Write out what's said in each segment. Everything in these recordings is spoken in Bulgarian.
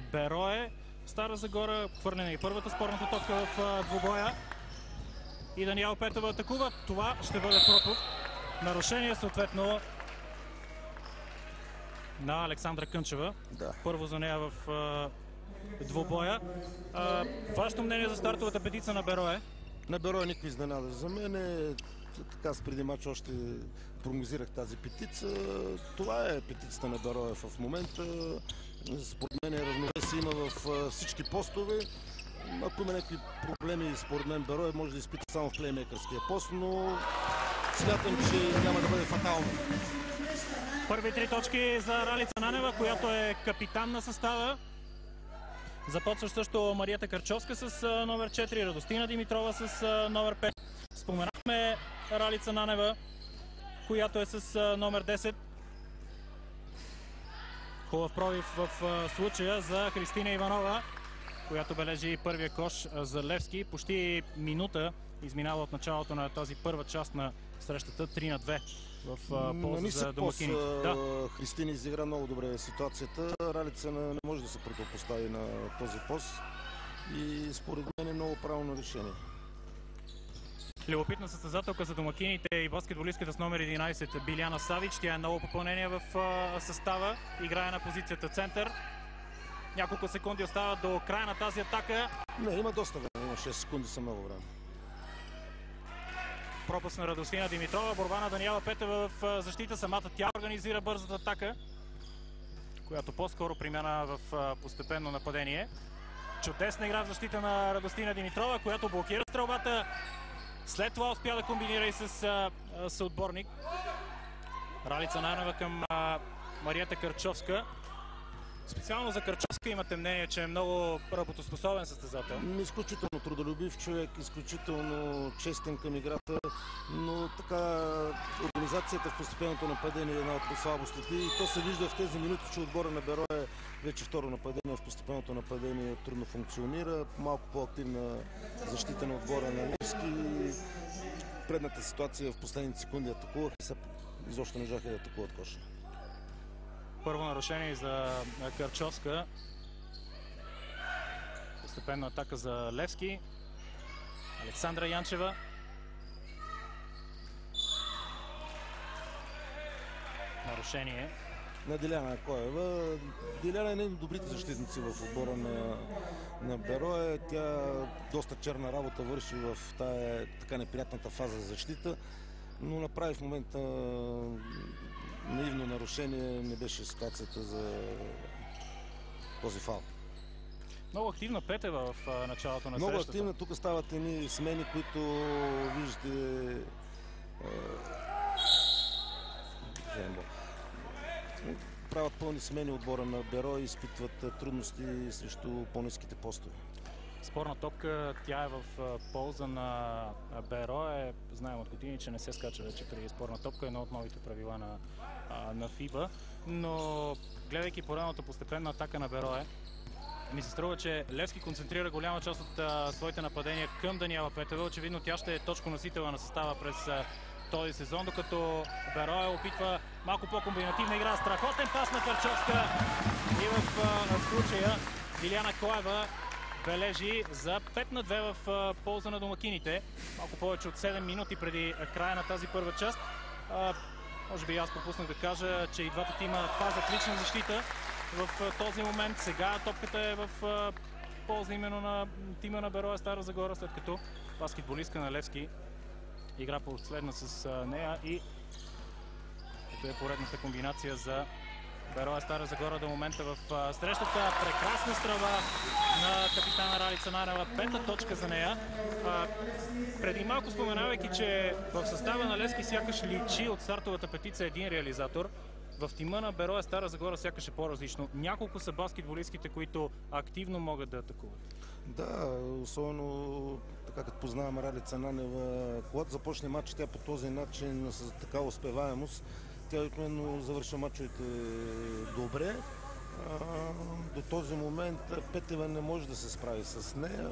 Берое. Стара Загора, хвърляне и първата спорната топка в двубоя. И Даниела Петева атакува. Това ще бъде пропуск. Нарушение съответно на Александра Кънчева. Да. Първо за нея в двубоя. Вашето мнение за стартовата петица на Берое? На Берое никаква изненада за мен. Така с преди матч още прогнозирах тази петица. Това е петицата на Берое в момента. Според мен равновесие има в всички постове. Ако има някакви проблеми, според мен Берое може да изпита само в плеймейкърския пост, но смятам, че няма да бъде фатално. Първи 3 точки за Ралица Нанева, която е капитан на състава. Започва също Марията Карчовска с номер 4, Радостина Димитрова с номер 5. Споменахме Ралица Нанева, която е с номер 10. Хубав пробив в случая за Христина Иванова, която бележи първия кош за Левски. Почти минута изминава от началото на тази първа част на срещата, 3-2 в полза за домакините. Христина изигра много добре ситуацията. Ралица не може да се противопостави на този пост и според мен е много правилно решение. Любопитна състезателка за домакините и баскетболистката с номер 11 Биляна Савич. Тя е ново попълнение в състава. Играе на позицията център. Няколко секунди остават до края на тази атака. Не, има доста време. Има 6 секунди, са много време. Пропуск на Радостина Димитрова. Борба на Даниела Петева в защита. Самата тя организира бързата атака, която по-скоро примяна в постепенно нападение. Чудесна игра в защита на Радостина Димитрова, която блокира стрелбата. След това успя да комбинира и с съотборник. Ралица Нанева към Марията Карчовска. Специално за Карчовска имате мнение, че е много работоспособен състезател. Изключително трудолюбив човек, изключително честен към играта, но така организацията в постепенното нападение е една от слабостите и то се вижда в тези минути, че отбора на Берое вече второ нападение в постепенното нападение трудно функционира, малко по-активна защита на отбора на Левски. Предната ситуация в последните секунди атакувах и изобщо не можаха да атакуват коша. Първо нарушение за Карчовска. Постепенна атака за Левски. Александра Янчева. Нарушение на Диляна Коева. Диляна е един от добрите защитници в отбора на Берое. Тя доста черна работа върши в тая така неприятната фаза за защита, но направи в момента наивно нарушение. Не беше ситуацията за този фаул. Много активна Петева в началото на срещата. Много активна. Тук стават едни смени, които виждате правят пълни смени отбора на Берое и изпитват трудности срещу по-ниските постове. Спорна топка, тя е в полза на Берое. Знаем от години, че не се скача вече при спорна топка, едно от новите правила на ФИБА. Но гледайки поредната постепенна атака на Берое, ми се струва, че Левски концентрира голяма част от своите нападения към Даниела Петева. Очевидно тя ще е точконосителя на състава през този сезон, докато Берое опитва малко по-комбинативна игра. Страхотен пас на Карчовска и в случая Диляна Коева бележи за 5-2 в полза на домакините. Малко повече от 7 минути преди края на тази първа част. Може би аз пропуснах да кажа, че и двата тима пазят лична защита в този момент. Сега топката е в полза именно на тима на Берое Стара Загора, след като баскетболистка на Левски игра последна с нея и ето е поредната комбинация за Берое Стара Загора до момента в срещата. Прекрасна стрелба на капитана Ралица Нанева. 5-та точка за нея. Преди малко споменавайки, че в състава на Левски сякаш личи от стартовата петица един реализатор, в тима на Берое Стара Загора сякаш е по-различно. Няколко са баскетболистките, които активно могат да атакуват. Да, особено така като познавам Ралица Нанева, когато започне матч, тя по този начин с такава успеваемост, тя обикновено завършва мачовете добре. До този момент Петева не може да се справи с нея.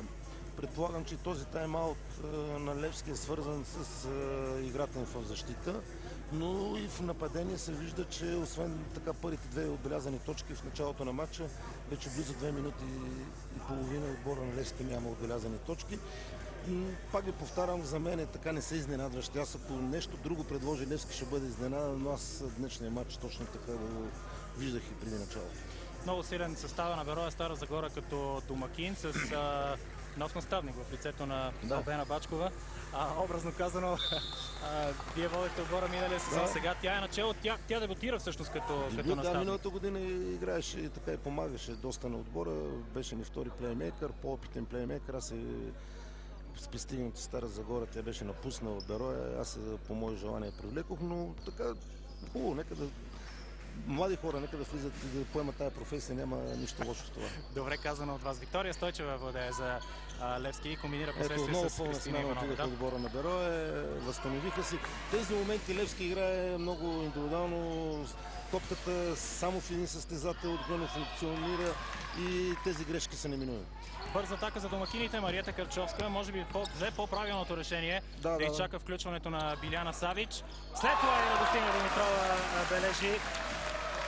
Предполагам, че този тайм-аут на Левски е свързан с играта им в защита. но и в нападение се вижда, че освен така първите две отбелязани точки в началото на матча, вече близо 2 минути и половина отбора на Левски няма отбелязани точки. Пак ви повтарям, за мен е така не се изненадващ. Аз ако нещо друго предложи Левски, ще бъде изненадан, но аз днешния матч точно така го виждах и преди началото. Много силен състава на Берое Стара Загора като домакин с нов наставник в лицето на Албена Бачкова. Образно казано, вие водите отбора миналия сезон, сега тя е начало, тя дебютира всъщност като наставник. Да, миналата година играеше и така и помагаше доста на отбора, беше ни втори плеймейкър, по-опитен плеймейкър. Аз с пристигнато Стара Загора, тя беше напуснала Берое, аз по мое желание привлекох, но така хубаво, нека да млади хора, нека да влизат и да поемат тази професия, няма нищо лошо в това. Добре казано от вас. Виктория Стойчева владее за Левски и комбинира последствие с Христина Иванова. Ето, отбора на Берое, възстановиха си. Тези моменти Левски играе много индивидуално, топката само в един състезател отгъно функционира и тези грешки са неминуеми. Бърза атака за домакините. Мариета Карчовска може би взе по-правилното решение да изчака включването на Биляна Савич. След това и Радостина Димитрова бележи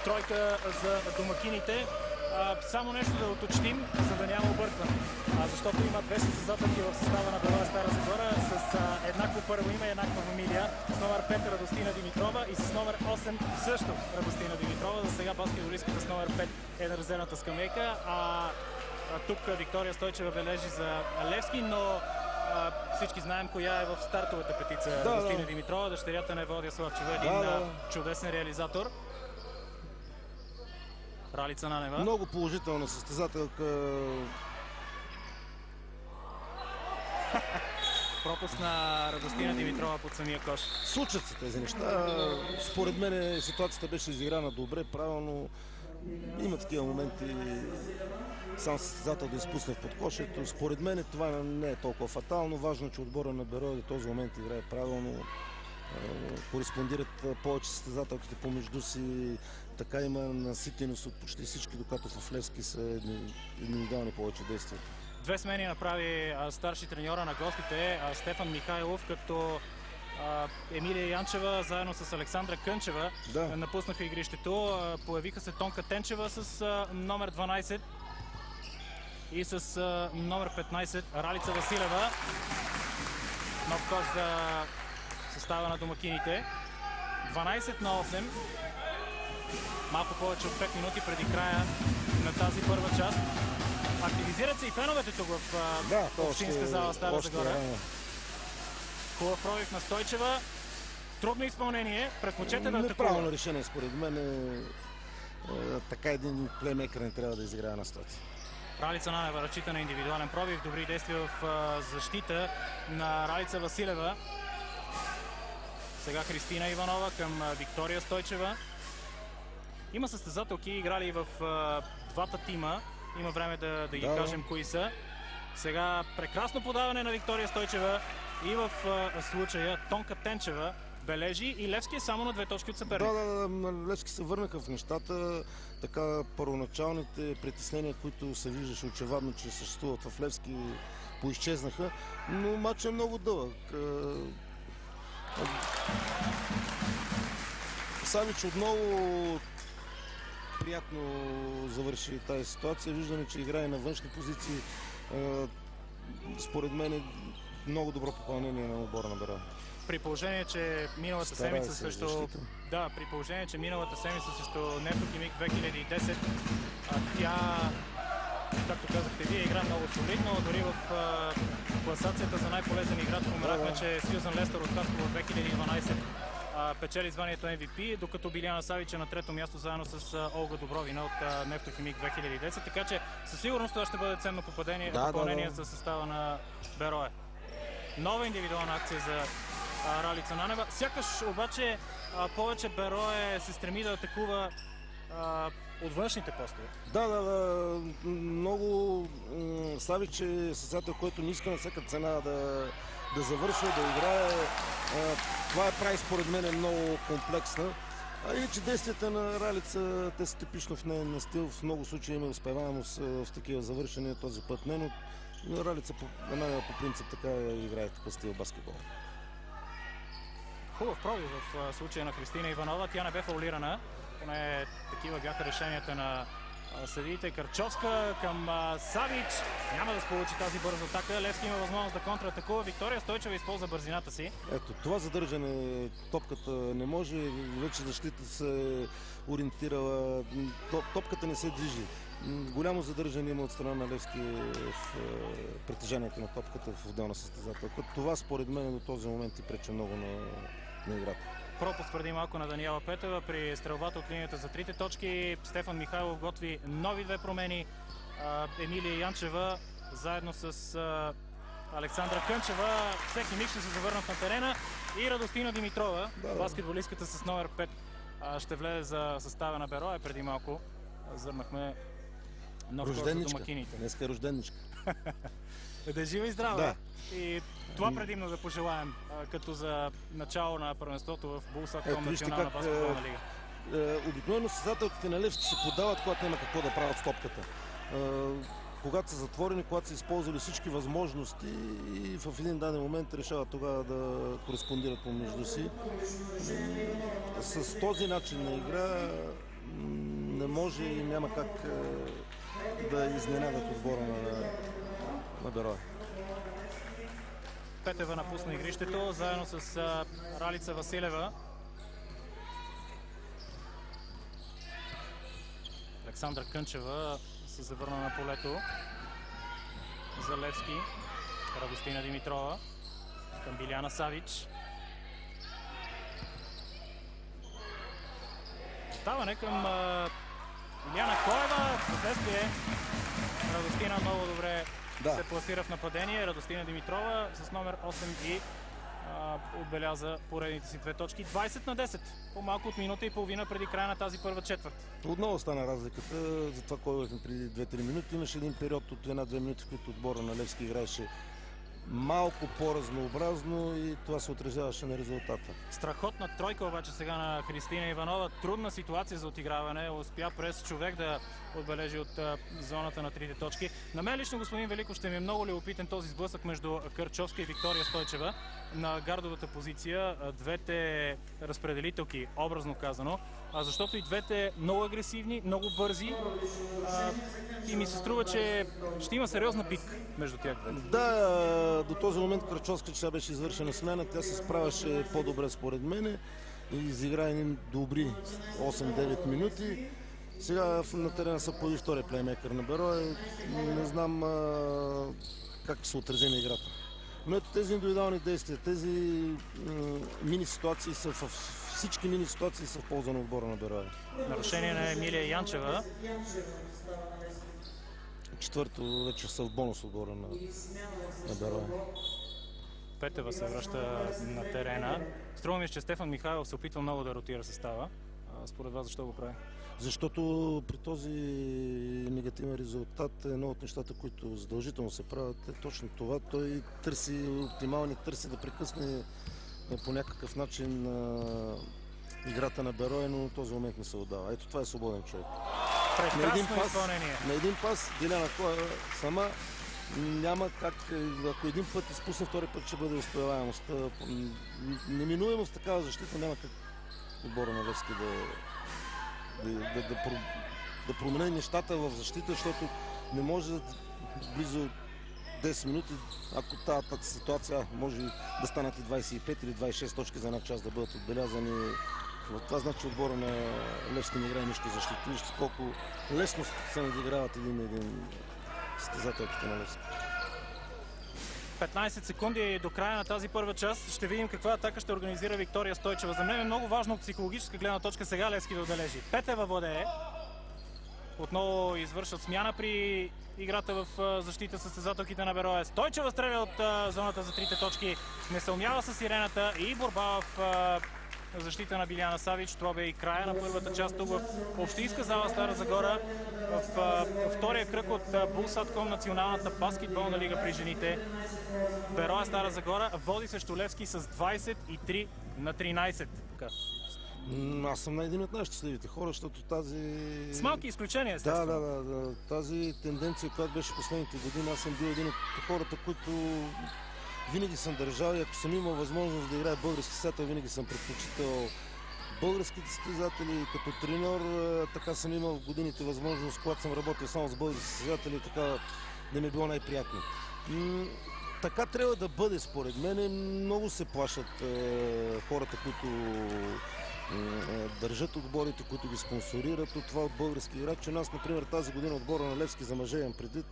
тройка за домакините. Само нещо да уточним, за да няма объркване. Защото има две състезателки в състава на Берое Стара Загора с еднакво първо име и еднаква фамилия. С номер 5 Радостина Димитрова и с номер 8 също Радостина Димитрова. За сега баскетболистката с номер 5 е на резервната скамейка. Тук Виктория Стойчева бележи за Левски, но всички знаем коя е в стартовата петица. Радостина Димитрова, дъщерята на Еводия Славчева, един чудесен реализатор. Ралица Нанева. Много положителна състезателка. Пропуск на Радостина Димитрова под самия кош. Случат се тези неща. Според мен ситуацията беше изиграна добре, правилно. Има такива моменти. Сам състезател да изпусне в подкошето. Според мен това не е толкова фатално. Важно е, че отбора на Берое до този момент играе правилно. Кореспондират повече състезателките помежду си. Така има наситеност от почти всички, докато в Левски са индивидуални повече действия. Две смени направи старши треньора на гостите Стефан Михайлов, като Емилия Янчева заедно с Александра Кънчева напуснаха игрището. Появиха се Тонка Тенчева с номер 12 и с номер 15 Ралица Василева. Нов кош за състава на домакините. 12 на 8. Малко повече от 5 минути преди края на тази първа част. Активизират се и феновете тук в общинска зала Стара Загора. Хубав пробив на Стойчева. Трудно изпълнение. Предпочете да атакува. Неправилно решение според мен. Така един плеймейкър не трябва да изиграе на ситуация. Ралица Нанева разчита на индивидуален пробив. Добри действия в защита на Ралица Василева. Сега Христина Иванова към Виктория Стойчева. Има състезателки, играли в двата тима. Има време да ги кажем кои са. Сега прекрасно подаване на Виктория Стойчева и в случая Тонка Тенчева бележи и Левски е само на 2 точки от съперника. Левски се върнаха в нещата. Така първоначалните притеснения, които се виждаше очевидно, че съществуват в Левски, поизчезнаха. Но матчът е много дълъг. Савич отново приятно завърши тази ситуация. Виждаме, че играе на външни позиции. Според мен е много добро попълнение на отбора на Берое. При положение, че миналата седмица срещу Нефтохимик 2010, тя, както казахте вие, игра много солидно. Дори в класацията за най-полезен играч споменахме, че Сюзан Лестър от Хасково 2012 печели званието MVP, докато Биляна Савич е на трето място заедно с Олга Добровина от Нефтохимик 2010. Така че със сигурност това ще бъде ценно попълнение за състава на Берое. Нова индивидуална акция за Ралица Нанева. Сякаш обаче повече Берое се стреми да атакува от външните постове. Много Савич е състезател, който не иска на всяка цена да завършва, да играе. Това прави според мен много комплексна. Иначе действията на Ралица, те са типично в нейния стил. В много случаи има успеваемост в такива завършения, този път не, но Ралица по принцип така играе такъв стил баскетбол. Хубав пробив в случая на Христина Иванова. Тя не бе фаулирана. Поне такива бяха решенията на съдиите. Карчовска към Савич. Няма да сполучи тази бърза атака. Левски има възможност да контратакува. Виктория Стойчева използва бързината си. Ето, това задържане топката не може. Вече защита се ориентирала. Топката не се движи. Голямо задържане има от страна на Левски в притежанието на топката в отделна състезателка. Това според мен до този момент и пречи много на играта. Пропуск преди малко на Даниела Петева при стрелбата от линията за трите точки. Стефан Михайлов готви нови две промени. Емилия Янчева заедно с Александра Кънчева. Всеки миг ще се завърнат на терена. И Радостина Димитрова, баскетболистката с номер 5, ще влезе за състава на Берое. Преди малко зърнахме нов кор за домакините. Днеска е рожденничка. Да е жива и здрава. Да. И това предимно да пожелаем, като за начало на първенството в Булсатком национална баскетболна лига. Обикновено състезателките на Левски се подават, когато няма какво да правят с топката. Когато са затворени, когато са използвали всички възможности и в един даден момент решават тогава да кореспондират помежду си. С този начин на игра не може и няма как да изненадат отбора на Берое. Петева напусна игрището, заедно с Ралица Василева. Александра Кънчева се завърна на полето за Левски. Радостина Димитрова към Биляна Савич. Оставане към Иляна Коева. Впоследствие Радостина много добре се пласира в нападение. Радостина Димитрова с номер 8 и отбеляза поредните си две точки. 20-10. По-малко от минута и половина преди края на тази първа четвърт. Отново стана разликата. За това, който преди 2-3 минути, имаше един период от 1-2 минути, в които отбора на Левски играеше малко по-разнообразно и това се отразяваше на резултата. Страхотна тройка обаче сега на Христина Иванова. Трудна ситуация за отиграване. Успя през човек да отбележи от зоната на трите точки. На мен лично, господин Великов, ще ми е много любопитен този сблъсък между Карчовска и Виктория Стойчева на гардовата позиция. Двете разпределителки, образно казано, защото и двете много агресивни, много бързи и ми се струва, че ще има сериозна битка между тях двете. Да, до този момент Карчовска, че сега беше извършена смяна, тя се справяше по-добре според мене и изигра едни добри 8-9 минути. Сега на терена са появи втория плеймейкър на Берое. Не знам как се отрази на играта. Но ето тези индивидуални действия, тези мини ситуации са всички мини ситуации са в полза на отбора на Берое. Нарушение на Емилия Янчева. Четвърто вече са в бонус отбора на Берое. Петева се връща на терена. Струва ми, че Стефан Михайлов се опитва много да ротира състава. Според вас защо го прави? Защото при този негативен резултат едно от нещата, които задължително се правят, е точно това. Той търси оптимални, търси да прекъсне по някакъв начин играта на Берое, но този момент не се отдава. Ето това е свободен човек. Прекрасно изпълнение. На един пас Диляна Коева сама няма как, ако един път изпусне, втори път ще бъде успеваемостта. Неминуемо с такава защита няма как отбора на Левски да промени нещата в защита, защото не може близо 10 минути, ако тази ситуация може да станат и 25 или 26 точки за една част да бъдат отбелязани. Това значи отбора на Левски не играе нищо защита. Вижте колко лесно се надиграват един на един състезателките на Левски. 15 секунди до края на тази първа част. Ще видим каква атака ще организира Виктория Стойчева. За мен е много важно от психологическа гледна точка сега Левски да отбележи. Петева владее. Отново извършват смяна при играта в защита състезателките на Берое. Стойчева стреля от зоната за трите точки. Не се умява с сирената и борба в защита на Биляна Савич. Това бе и края на първата част тук в Общинска зала Стара Загора. В втория кръг от Булсатком, националната баскетболна лига при жените. Берое Стара Загора води срещу Левски с 23-13. Аз съм на един от най-щастливите хора, защото тази... С малки изключения, естествено. Да. Тази тенденция, която беше последните години, аз съм бил един от хората, които винаги съм държал и ако съм имал възможност да играя български състезател, винаги съм предпочитал българските състезатели. Като треньор така съм имал в годините възможност, когато съм работил само с български състезатели, така да ми е било най-приятно. Така трябва да бъде, според мен. Много се плашат хората, които държат отборите, които ги спонсорират от това от български играчи. У нас, например, тази година отбора на Левски, за мъже имам предвид,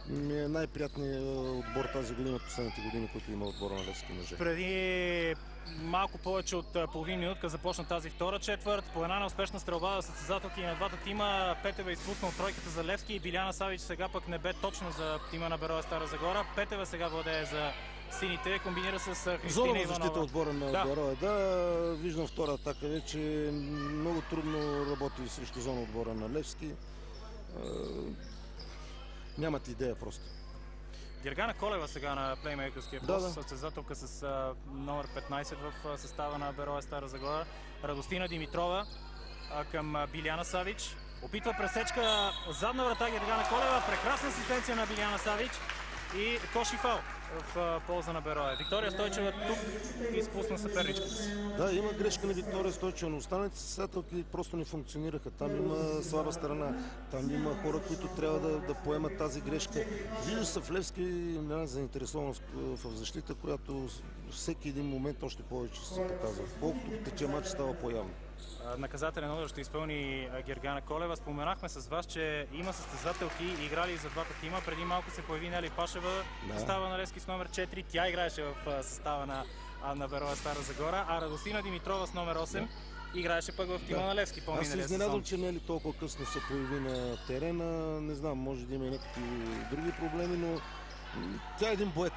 ми е най-приятният отбор тази година от последните години, които има отбора на Левски мъже. Преди малко повече от половин минутка започна тази втора четвърт. По една неуспешна стрелба състезателки на двата тима. Петева изпуснал тройката за Левски и Биляна Савич сега пък не бе точно за тима на Берое Стара Загора. Петева сега владее за сините, комбинира с Христина Зонова Иванова. защита отбора на Берое. Да, виждам втора атака вече. Много трудно работи срещу зона отбора на Левски. Нямат идея просто. Гергана Колева сега на плеймейкърския пост, състезателка с номер 15 в състава на Берое Стара Загора. Радостина Димитрова към Биляна Савич. Опитва пресечка задна врата Гергана Колева. Прекрасна асистенция на Биляна Савич и коши фал в полза на Берое. Виктория Стойчева тук изпусна съперничката си. Да, има грешка на Виктория Стойчева, но останалите състезателки просто не функционираха. Там има слаба страна, там има хора, които трябва да поемат тази грешка. Вижда се в Левски една заинтересованост в защита, която всеки един момент още повече се показва. Колкото тече матч, става по-явно. Наказателен удар ще изпълни Гергана Колева. Споменахме с вас, че има състезателки, играли за двата тима. Преди малко се появи Нели Пашева в състава на Левски с номер 4. Тя играеше в състава на Берое Стара Загора, а Радостина Димитрова с номер 8 играеше пък в тима на Левски. Аз се изненадвам, че Нели толкова късно се появи на терена. Не знам, може да има някакви други проблеми, но тя е един боец.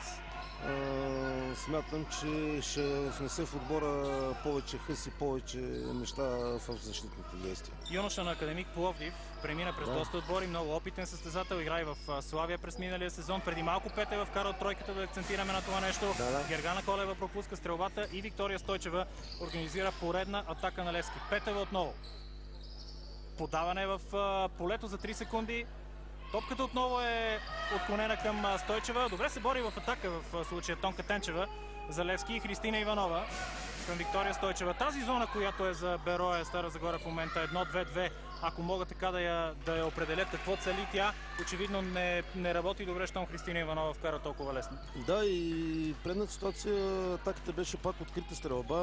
Смятам, че ще внесе в отбора повече хъс и повече неща в защитните действия. Юноша на Академик Пловдив премина през доста отбори, много опитен състезател, играе в Славия през миналия сезон. Преди малко Петева вкара от тройката, да акцентираме на това нещо. Гергана Колева пропуска стрелбата и Виктория Стойчева организира поредна атака на Левски. Петева отново. Подаване в полето за 3 секунди. Топката отново е отклонена към Стойчева. Добре се бори в атака в случая Тонка Тенчева за Левски и Христина Иванова към Виктория Стойчева. Тази зона, която е за Берое Стара Загора в момента 1-2-2, ако мога така да я определят какво цели тя, очевидно не работи добре, щом Христина Иванова вкара толкова лесно. Да, и предната ситуация атаката беше пак открита стрелба.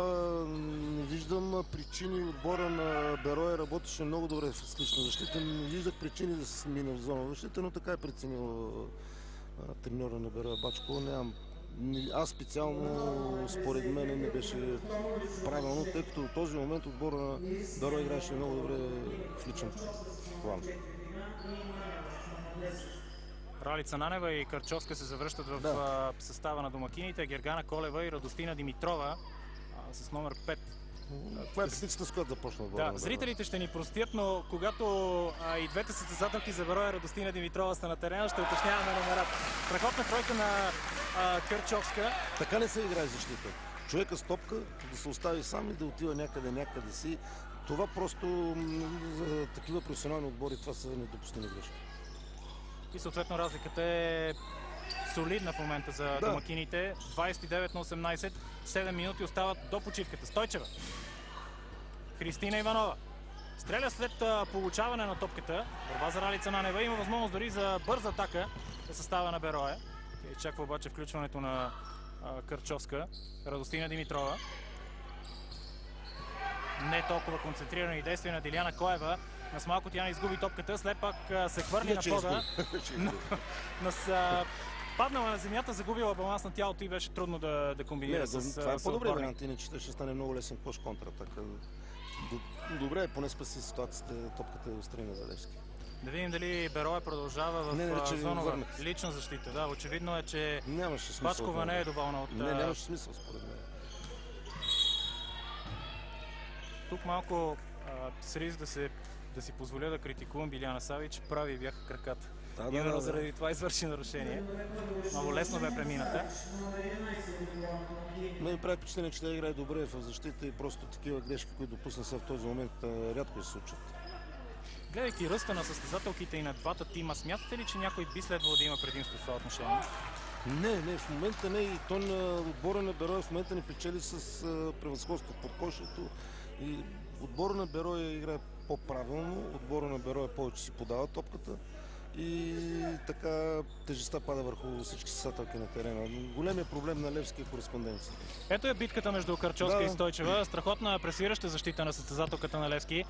Не виждам причини. Отбора на Берое работеше много добре в лична защита. Не виждах причини да се смина в зона защита, но така е преценил треньора на Берое Бачко. Аз специално, според мен, не беше правилно, тъй като в този момент отбора на Берое играеше много добре в личен план. Ралица Нанева и Карчовска се завръщат в състава на домакините. Гергана Колева и Радостина Димитрова с номер 5. Това е петицата, с която започна отбора. Да, зрителите ще ни простят, но когато и двете състезателки за Берое Радостина Димитрова са на терена, ще уточняваме номерата. Страхотна тройка на Карчовска. Така не се играе защита. Човека с топка да се остави сам и да отива някъде си. Това просто за такива професионални отбори това са недопустими грешки. И съответно разликата е солидна в момента за домакините. 29-18. 7 минути остават до почивката. Стойчева. Христина Иванова. Стреля след получаване на топката. Борба за Ралица Нанева. Има възможност дори за бърза атака в състава на Берое. Изчаква обаче включването на Карчовска. Радостина Димитрова. Не толкова концентрирани действия на Диляна Коева. С малко тя не изгуби топката, след пак се хвърли на пода. Паднала на земята, загубила баланс на тялото и беше трудно да комбинира с това е по-добре вариант, иначе ще стане много лесен кош контратака. Добре, поне спаси ситуацията, топката е устрена за Левски. Да видим дали Берое продължава в зонова лична защита. Да, очевидно е, че Бачкова не е доволна от... Нямаше смисъл според мен. Тук малко с риск да си позволя да критикувам Биляна Савич, прави бяха краката. Именно заради това извърши нарушение. Много лесно бе премината. Мен прави впечатление, че тя играе добре в защита и просто такива грешки, които допусна се в този момент, рядко се случват. Гледайки ръста на състезателките и на двата тима, смятате ли, че някой би следвало да има предимство в това отношение? Не, в момента не. И то на отбора на Берое в момента не печели с превъзходство под кошето. И отбора на Берое играе по-правилно. Отбора на Берое повече си подава топката. И така тежестта пада върху всички състезателки на терена. Големият проблем на Левски е кореспонденция. Ето е битката между Карчовска и Стойчева. Страхотна пресираща защита на състезателката на Левски.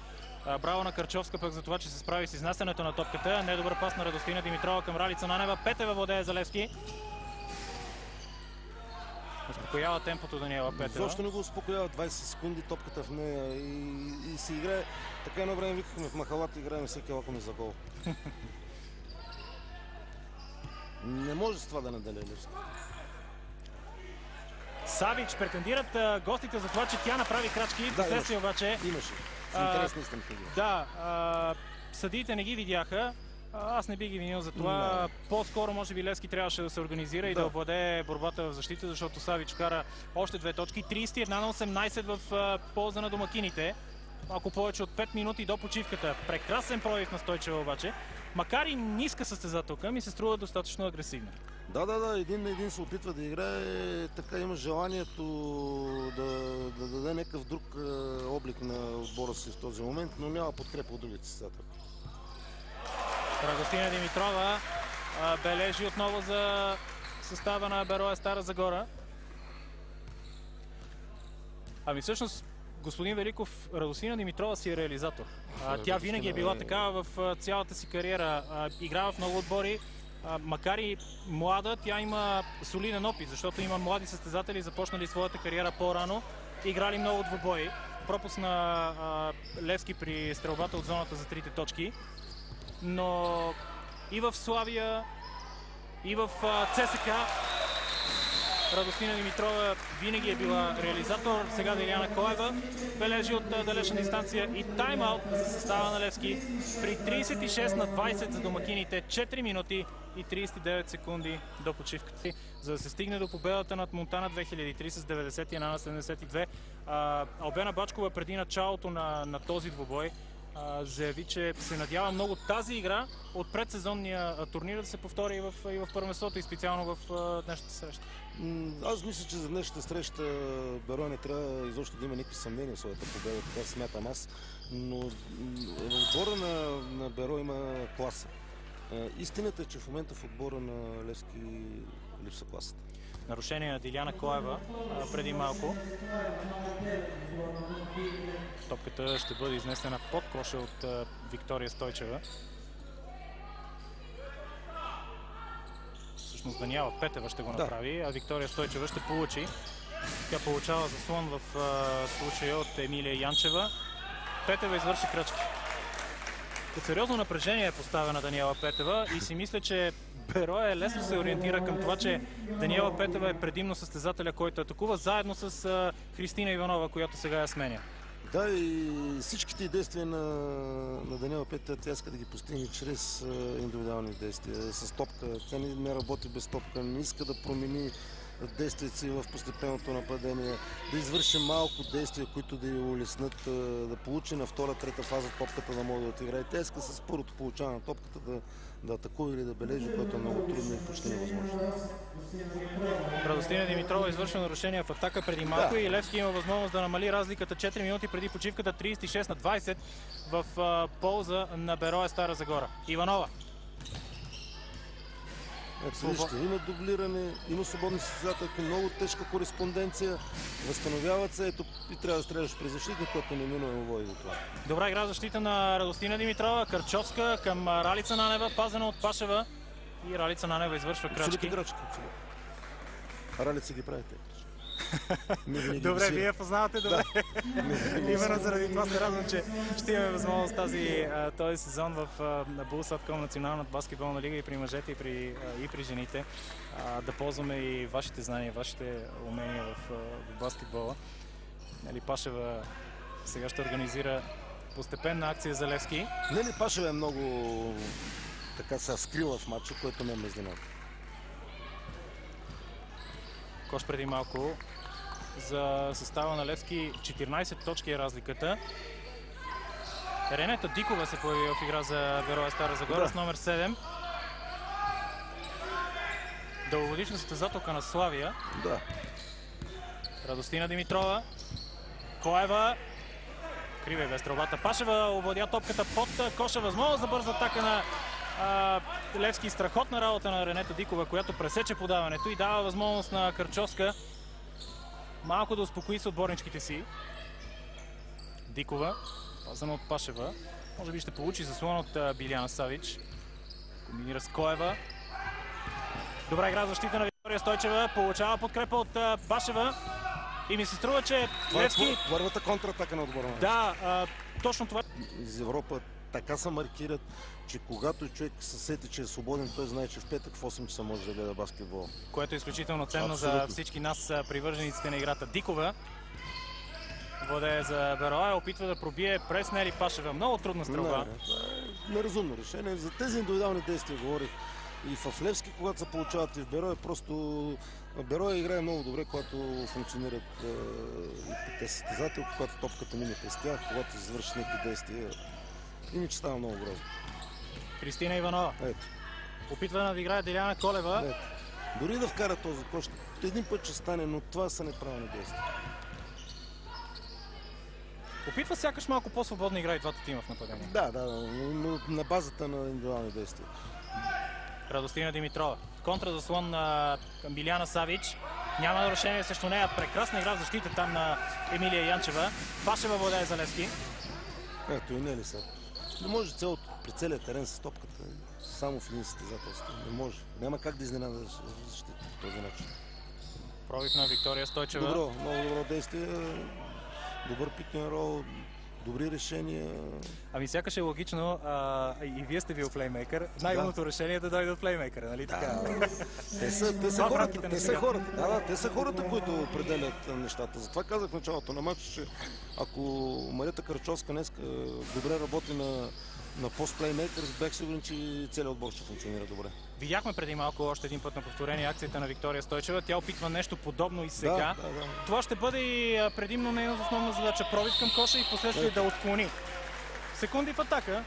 Браво на Карчовска пък за това, че се справи с изнасянето на топката. Недобър пас на Радостина Димитрова към Ралица Нанева. Петева владее за Левски. Успокоява темпото Даниела Петева. Защо не го успокоява? 20 секунди топката в нея и се играе. Така едно време викахме в махалата, играем всеки лакоми за гол. Не може с това да наделя Левски. Савич претендират гостите за това, че тя направи крачки. Впоследствие обаче... Имаше. Интересни стъпки. Да, съдиите не ги видяха. Аз не би ги винил за това. По-скоро може би Левски трябваше да се организира и да овладее борбата в защита, защото Савич вкара още 2 точки. 31-18 в полза на домакините. Малко повече от 5 минути до почивката. Прекрасен пробив на Стойчева обаче. Макар и ниска състезателка, ми се струва достатъчно агресивна. Да, един на един се опитва да играе, така има желанието да даде някакъв друг облик на отбора си в този момент, но няма подкрепа от другите състезателки. Радостина Димитрова бележи отново за състава на Берое Стара Загора. Ами всъщност, господин Великов, Радостина Димитрова си е реализатор. Тя винаги е била така в цялата си кариера. Играва в много отбори. Макар и млада, тя има солиден опит, защото има млади състезатели, започнали своята кариера по-рано, играли много двубои. Пропуск на Левски при стрелбата от зоната за трите точки. Но и в Славия, и в ЦСК Радостина Димитрова винаги е била реализатор. Сега Диляна Коева бележи от далечна дистанция и тайм-аут за състава на Левски при 36-20 за домакините. 4 минути и 39 секунди до почивката. За да се стигне до победата над Монтана 2003 с 91-72. Албена Бачкова преди началото на този двубой заяви, че се надява много тази игра от предсезонния турнир да се повтори и в първенството, и специално в днешната среща. Аз мисля, че за днешната среща Берое не трябва изобщо да има никакви съмнения в своята победа, така смятам аз. Но в отбора на Берое има класа. Истината е, че в момента в отбора на Левски липсва класата. Нарушение на Диляна Коева преди малко. Топката ще бъде изнесена под коша от Виктория Стойчева. Всъщност Даниела Петева ще го направи, а Виктория Стойчева ще получи. Тя получава заслон в случая от Емилия Янчева. Петева извърши крачки. Под сериозно напрежение е поставена Даниела Петева и си мисля, че Берое лесно се ориентира към това, че Даниела Петева е предимно състезателя, който атакува, заедно с Христина Иванова, която сега я сменя. Да, и всичките действия на Даниела Петева тя иска да ги постигне чрез индивидуални действия, с топка. Тя не работи без топка, не иска да промени действията си в постепенното нападение, да извърши малко действия, които да я улеснат, да получи на втора, трета фаза топката да може да отиграе. Тя иска с първото получаване на топката да атакува или да бележи, което е много трудно и почти невъзможно. Радостина Димитрова извършва нарушение в атака преди малко и Левски има възможност да намали разликата 4 минути преди почивката, 36-20 в полза на Берое Стара Загора. Иванова. Вижте, има дублиране, има свободни състезателки, много тежка кореспонденция, възстановяват се, ето и трябва да стреляш при защитник, който неминуемо води до това. Добра игра защита на Радостина Димитрова, Карчовска към Ралица Нанева, пазена от Пашева и Ралица Нанева извършва крачки. Ралица ги правите. Добре, вие познавате добре. Именно заради това се радвам, че ще имаме възможност този сезон в Булсатком, Националната баскетболна лига и при мъжете, и при жените да ползваме и вашите знания, вашите умения в баскетбола. Пашева сега ще организира постепенна акция за Левски. Нели Пашева е много така се скрила в матча, което ме изненада. Кош преди малко за състава на Левски. 14 точки е разликата. Ренета Дикова се появи в игра за Берое Стара Загора с номер 7. Дългогодишна състезателка на Славия. Да. Радостина Димитрова. Коева. Криве без стрелбата. Пашева овладя топката под коша. Възможност за бърза атака на Левски. Страхотна работа на Ренета Дикова, която пресече подаването и дава възможност на Карчовска малко да успокои съотборничките си. Дикова, пазана от Пашева. Може би ще получи заслон от Биляна Савич. Комбинира с Коева. Добра игра защита на Виктория Стойчева. Получава подкрепа от Башева. И ми се струва, че Левски... Първата контратака на отбора. Да, точно това. Из Европа така се маркират, че когато човек се сети, че е свободен, той знае, че в петък в 8 часа може да гледа баскетбол. Което е изключително ценно за всички нас, привържениците на играта. Дикова владее за Бероя, опитва да пробие през Нели Пашева. Много трудна стрелба. Неразумно решение. За тези индивидуални действия говорих и в Левски, когато се получават и в Бероя. Просто Бероя играе много добре, когато функционират те състезател, когато топката мине през тях, когато извършат някакви действия. Иначе става много грозно. Кристина Иванова. Ето. Опитва да играе Деляна Колева. Ето. Дори да вкара този кош, един път ще стане, но това са неправилни действия. Опитва сякаш малко по-свободно игра и двата тима в нападение. Да, но на базата на индивидуални действия. Радостина Димитрова. Контразаслон на Биляна Савич. Няма нарушение срещу нея. Прекрасна игра в защита там на Емилия Янчева. Пашева владее за Левски. Ето и не ли са. Не може при целия терен с топката. Само в един състезателство. Не може. Няма как да изненадаш защита по този начин. Пробив на Виктория Стойчева. Много добро действие. Добър пик-н-рол. Добри решения. Ами сякаш е логично, и вие сте бил плеймейкър. Най-умното решение е да дойде от плеймейкъра, нали така? Те са хората, които определят нещата. Затова казах в началото на матча, че ако Марията Карчовска днес добре работи на пост-плеймейкър, бях сигурен, че целият отбор ще функционира добре. Видяхме преди малко още един път на повторение акцията на Виктория Стойчева. Тя опитва нещо подобно и сега. Да. Това ще бъде и предимно нейната основна задача. Пробив към коша и последствие да отклони. Секунди в атака.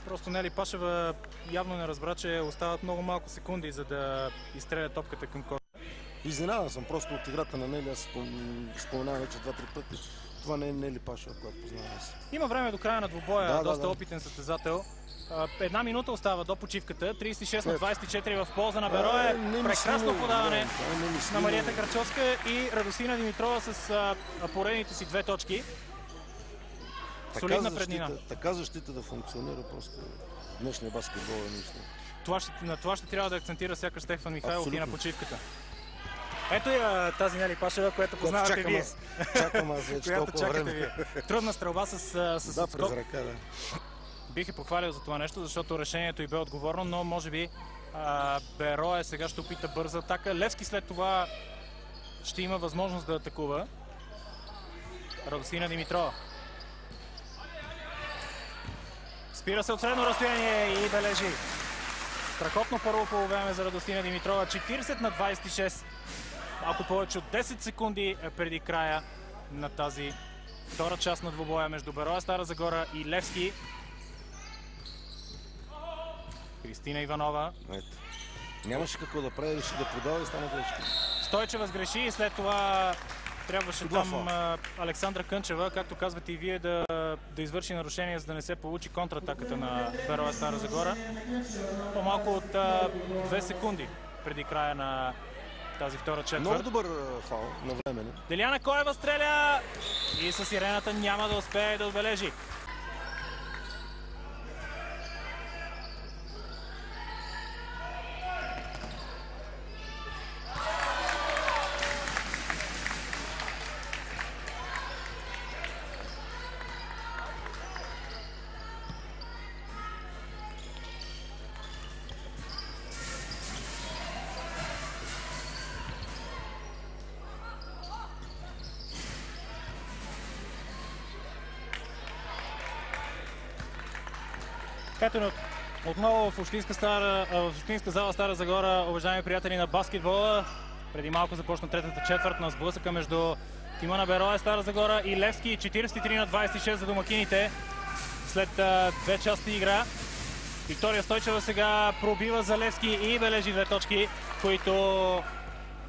Просто Нели Пашева явно не разбра, че остават много малко секунди, за да изстреля топката към коша. Изненадан съм просто от играта на Нели. Аз споменавам вече 2-3 пъти. Това не е Нели Пашева, която познавам аз. Има време до края на двубоя. Доста опитен състезател. Една минута остава до почивката. 36 на 24 в полза на Бероя. Прекрасно подаване на Марията Карчовска и Радостина Димитрова с поредните си 2 точки. Солидна преднина. Така защита да функционира просто днешния баскетбол е наистина. На това ще трябва да акцентира сякаш Стефан Михайлов и на почивката. Ето и тази Нели Пашева, която познавате вие. Чакам аз вече толкова време. Трудна стрелба с през ръка, да. Бих е похвалил за това нещо, защото решението й бе отговорно, но може би Бероя сега ще опита бърза атака. Левски след това ще има възможност да атакува. Радостина Димитрова. Спира се от средно разстояние и бележи. Страхотно първо полувреме за Радостина Димитрова. 40 на 26. Малко повече от 10 секунди преди края на тази втора част на двубоя между Бероя Стара Загора и Левски. Кристина Иванова. Ето. Нямаше какво да прави, реши да подава и стана грешка. Стойчева сгреши и след това трябваше там Александра Кънчева, както казвате и вие, да извърши нарушение, за да не се получи контратаката на Бероя Стара Загора. По-малко от 2 секунди преди края на тази втора четвърт. Много добър фаул на време. Деляна Коева стреля и със сирената няма да успее да отбележи. Ето отново в Общинска зала Стара Загора, уважаеми приятели на баскетбола. Преди малко започна третата четвърт на сблъсъка между тима на Бероя Стара Загора и Левски. 43 на 26 за домакините след 2 части игра. Виктория Стойчева сега пробива за Левски и бележи 2 точки, които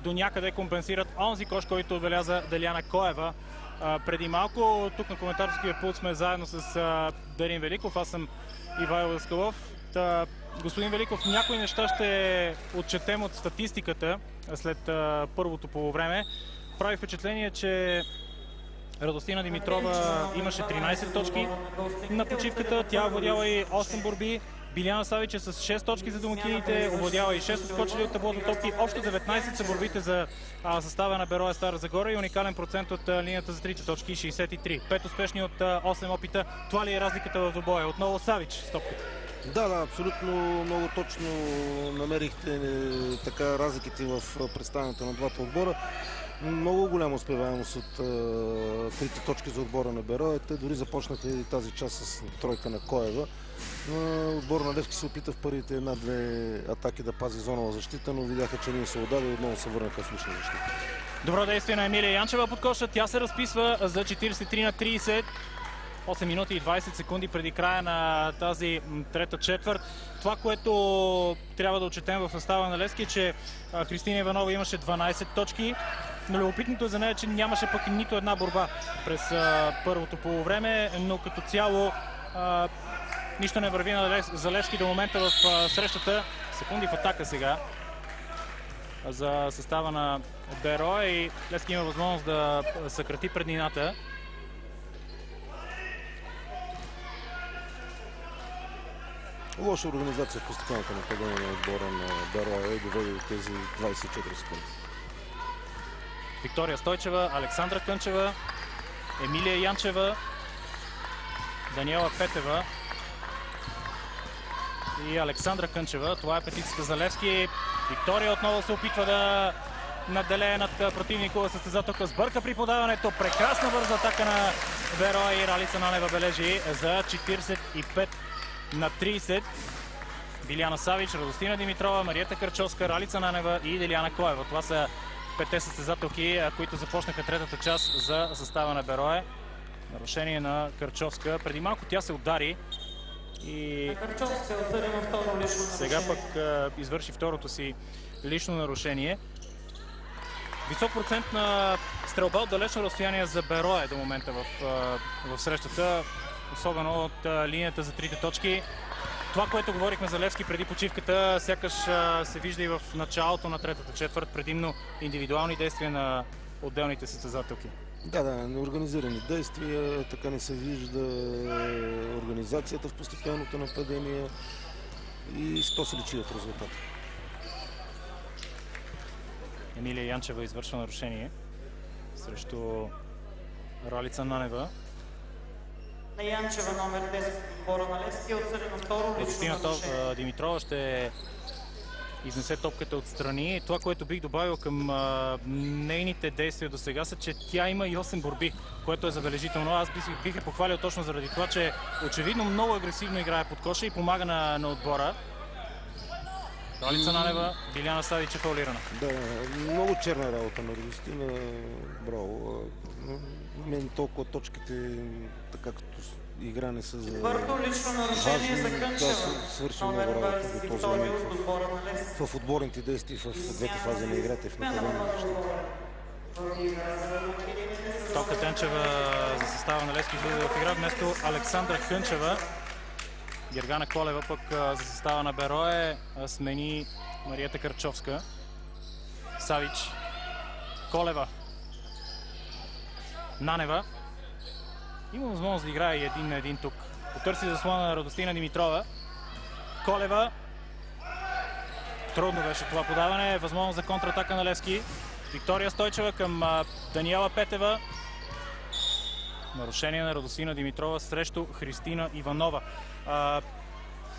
до някъде компенсират онзи кош, който отбеляза Деляна Коева. Преди малко тук на коментаторския пулт сме заедно с Дарин Великов, аз съм Ивайло Даскалов. Господин Великов, някои неща ще отчетем от статистиката след първото полувреме. Прави впечатление, че Радостина Димитрова имаше 13 точки на почивката, тя овладяла и 8 борби. Биляна Савич е с 6 точки за домакините, овладяла и 6 отскочили от таблото топки. Общо 19 са борбите за състава на Берое Стара Загора и уникален процент от линията за 3 точки 63. 5 успешни от 8 опита. Това ли е разликата в двубоя? Отново Савич с топката. Да, абсолютно много точно намерихте така разликите в представянето на двата отбора. Много голяма успеваемост от трите точки за отбора на Берое. Те дори започнаха и тази част с тройка на Коева. Отбор на Левски се опита в първите една-две атаки да пази зонова защита, но видяха, че не се отдаде и отново се върнаха в лична защита. Добро действие на Емилия Янчева под коша. Тя се разписва за 43-30. 8 минути и 20 секунди преди края на тази трета четвърт. Това, което трябва да отчетем в състава на Левски, е, че Христина Иванова имаше 12 точки. Но любопитното е за нея, че нямаше пък нито една борба през първото полувреме, но като цяло нищо не върви за Левски до момента в срещата. Секунди в атака сега за състава на Берое и Левски има възможност да съкрати преднината. Лоша организация в постепенното нападение на отбора на Берое и доведе до тези 24 секунди. Виктория Стойчева, Александра Кънчева, Емилия Янчева, Даниела Петева и Александра Кънчева. Това е петицата за Левски. Виктория отново се опитва да наделее над противникова състезателка. Сбърка при подаването. Прекрасна бърза атака на Берое и Ралица Нанева бележи за 45-30. Биляна Савич, Радостина Димитрова, Мариета Карчовска, Ралица Нанева и Деляна Коева. Това са петте състезателки, които започнаха третата част за състава на Берое. Нарушение на Карчовска. Преди малко тя се удари и сега пък извърши второто си лично нарушение. Висок процент на стрелба от далечно разстояние за Берое до момента в срещата, особено от линията за трите точки. Това, което говорихме за Левски преди почивката, сякаш се вижда и в началото на третата четвърт, предимно индивидуални действия на отделните състезателки. Да, неорганизирани действия, така не се вижда организацията в постепенното нападение и то се личи в резултата. Емилия Янчева извършва нарушение срещу Ралица Нанева. На Янчева номер 10 отбора на Левски отсъдено второ лично нарушение. Димитрова ще изнесе топката отстрани. Това, което бих добавил към нейните действия до сега, са, че тя има и 8 борби, което е забележително. Аз бих я похвалил точно заради това, че очевидно много агресивно играе под коша и помага на отбора. Ралица Нанева, Биляна Савич е фаулирана. Да, много черна работа на Радостина. Браво. Мен толкова точките, така като игра не са за Четвърто лично нарушение за Кънчева. Свърши много работа до този момент в отборните действия в двете фази на играта и в нападението. Топка Тенчева за състава на Левски влиза в игра вместо Александра Кънчева. Гергана Колева пък за състава на Берое смени Мариета Карчовска. Савич, Колева, Нанева. Има възможност да играе един на един тук. Потърси заслона на Радостина Димитрова. Колева. Трудно беше това подаване. Възможност за контратака на Левски. Виктория Стойчева към Даниела Петева. Нарушение на Радостина Димитрова срещу Христина Иванова.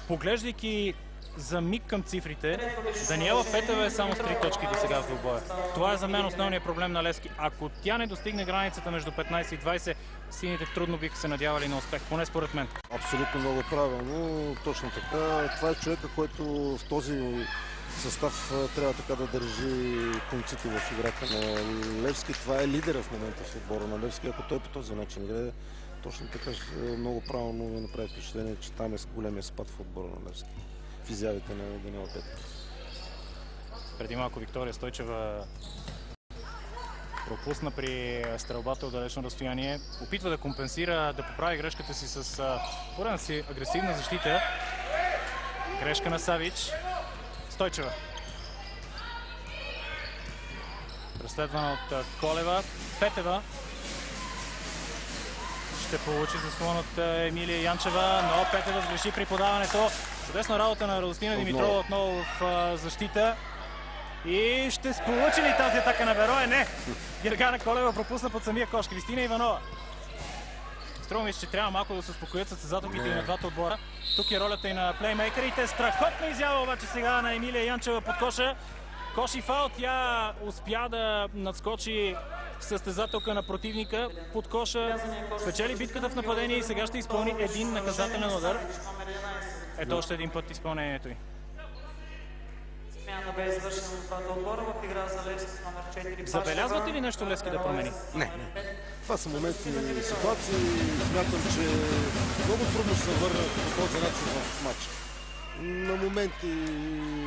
Поглеждайки за миг към цифрите, Даниела Петева е само с 3 точки до сега в двубоя. Това е за мен основният проблем на Левски. Ако тя не достигне границата между 15 и 20, сините трудно биха се надявали на успех, поне според мен. Абсолютно много правилно, точно така. Това е човека, който в този състав трябва така да държи конците в играта на Левски. Това е лидера в момента в отбора на Левски. Ако той по този начин играе, Точно така, много правилно ми направи впечатление, че там е големия спад в отбора на Левски. В изявите на Даниела Петков. Преди малко Виктория Стойчева пропусна при стрелбата от далечно разстояние. Опитва да компенсира, да поправи грешката си с поредна си агресивна защита. Грешка на Савич. Стойчева. Преследвана от Колева. Петева. Ще получи заслон от Емилия Янчева, но Петева сгреши при подаването. Чудесна работа на Радостина Димитрова отново в защита. И ще получи ли тази атака на Берое? Не! Гергана Колева пропусна под самия кош. Кристина Иванова. Струва ми се, че трябва малко да се успокоят състезателките и на двата отбора. Тук е ролята и на плеймейкерите. Страхотна изява обаче сега на Емилия Янчева под коша. Кош и фаул. Тя успя да надскочи състезателка на противника под коша. Спечели битката в нападение и сега ще изпълни един наказателен удар. Ето още един път изпълнението й. Смяна бе извършена от двата отбора в игра за Левски с номер 4. Забелязвате ли нещо Левски да промени? Не. Това са моментни ситуации. Смятам, че много трудно ще се върнат по този начин в матча. На моменти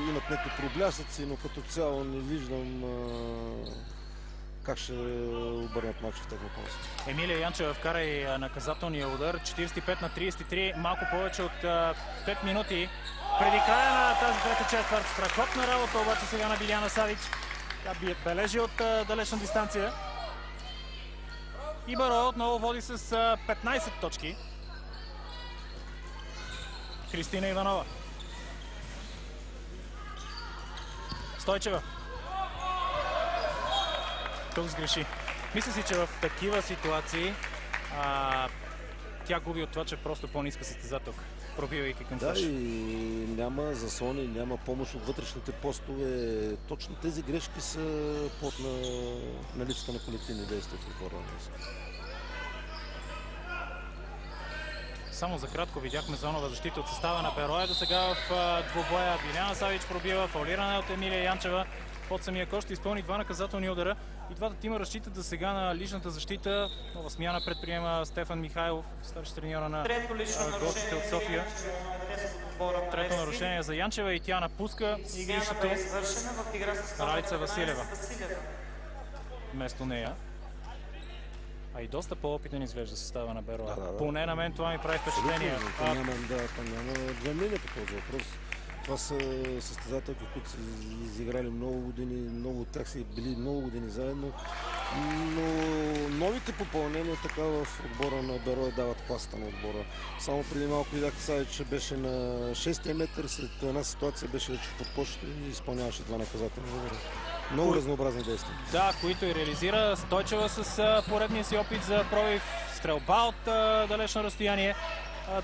имат някакви проблясъци, но като цяло не виждам как ще обърнат матча в техния полза. Емилия Янчева вкара и наказателния удар. 45-33, малко повече от 5 минути. Преди края на тази трета четвърт. Страхотна работа обаче сега на Биляна Савич. Тя бележи от далечна дистанция. И Берое отново води с 15 точки. Кристина Иванова. Стойчева. Тук сгреши. Мисля си, че в такива ситуации тя губи от това, че просто по-ниска състезателка, пробивайки към кош. Да, и няма заслони, няма помощ от вътрешните постове. Точно тези грешки са плод на липсата на колективни действия в отбора на Левски. Само за кратко видяхме зонова защита от състава на Берое. До сега в двубоя Биляна Савич пробива, фаулиране от Емилия Янчева. Под самия кош ще изпълни два наказателни удара. И двата тима разчитат за сега на личната защита. Нова смяна предприема Стефан Михайлов, старши треньора на гостите от София. Трето нарушение за Янчева и тя напуска игрището. Ралица Василева вместо нея. А и доста по-опитен изглежда състава на Берое. Поне на мен това ми прави впечатление. Там няма две мнения по този въпрос. Това са състезателки, които са изиграли много години, много от тях са били много години заедно. Но новите попълнения така в отбора на Берое дават класата на отбора. Само преди малко видяхте сега, че беше на 6-я метър, след една ситуация беше вече в подкошите и изпълняваше два наказателни удара. Много разнообразни действия. Да, които и реализира Стойчева с поредния си опит за пробив, стрелба от далечно разстояние.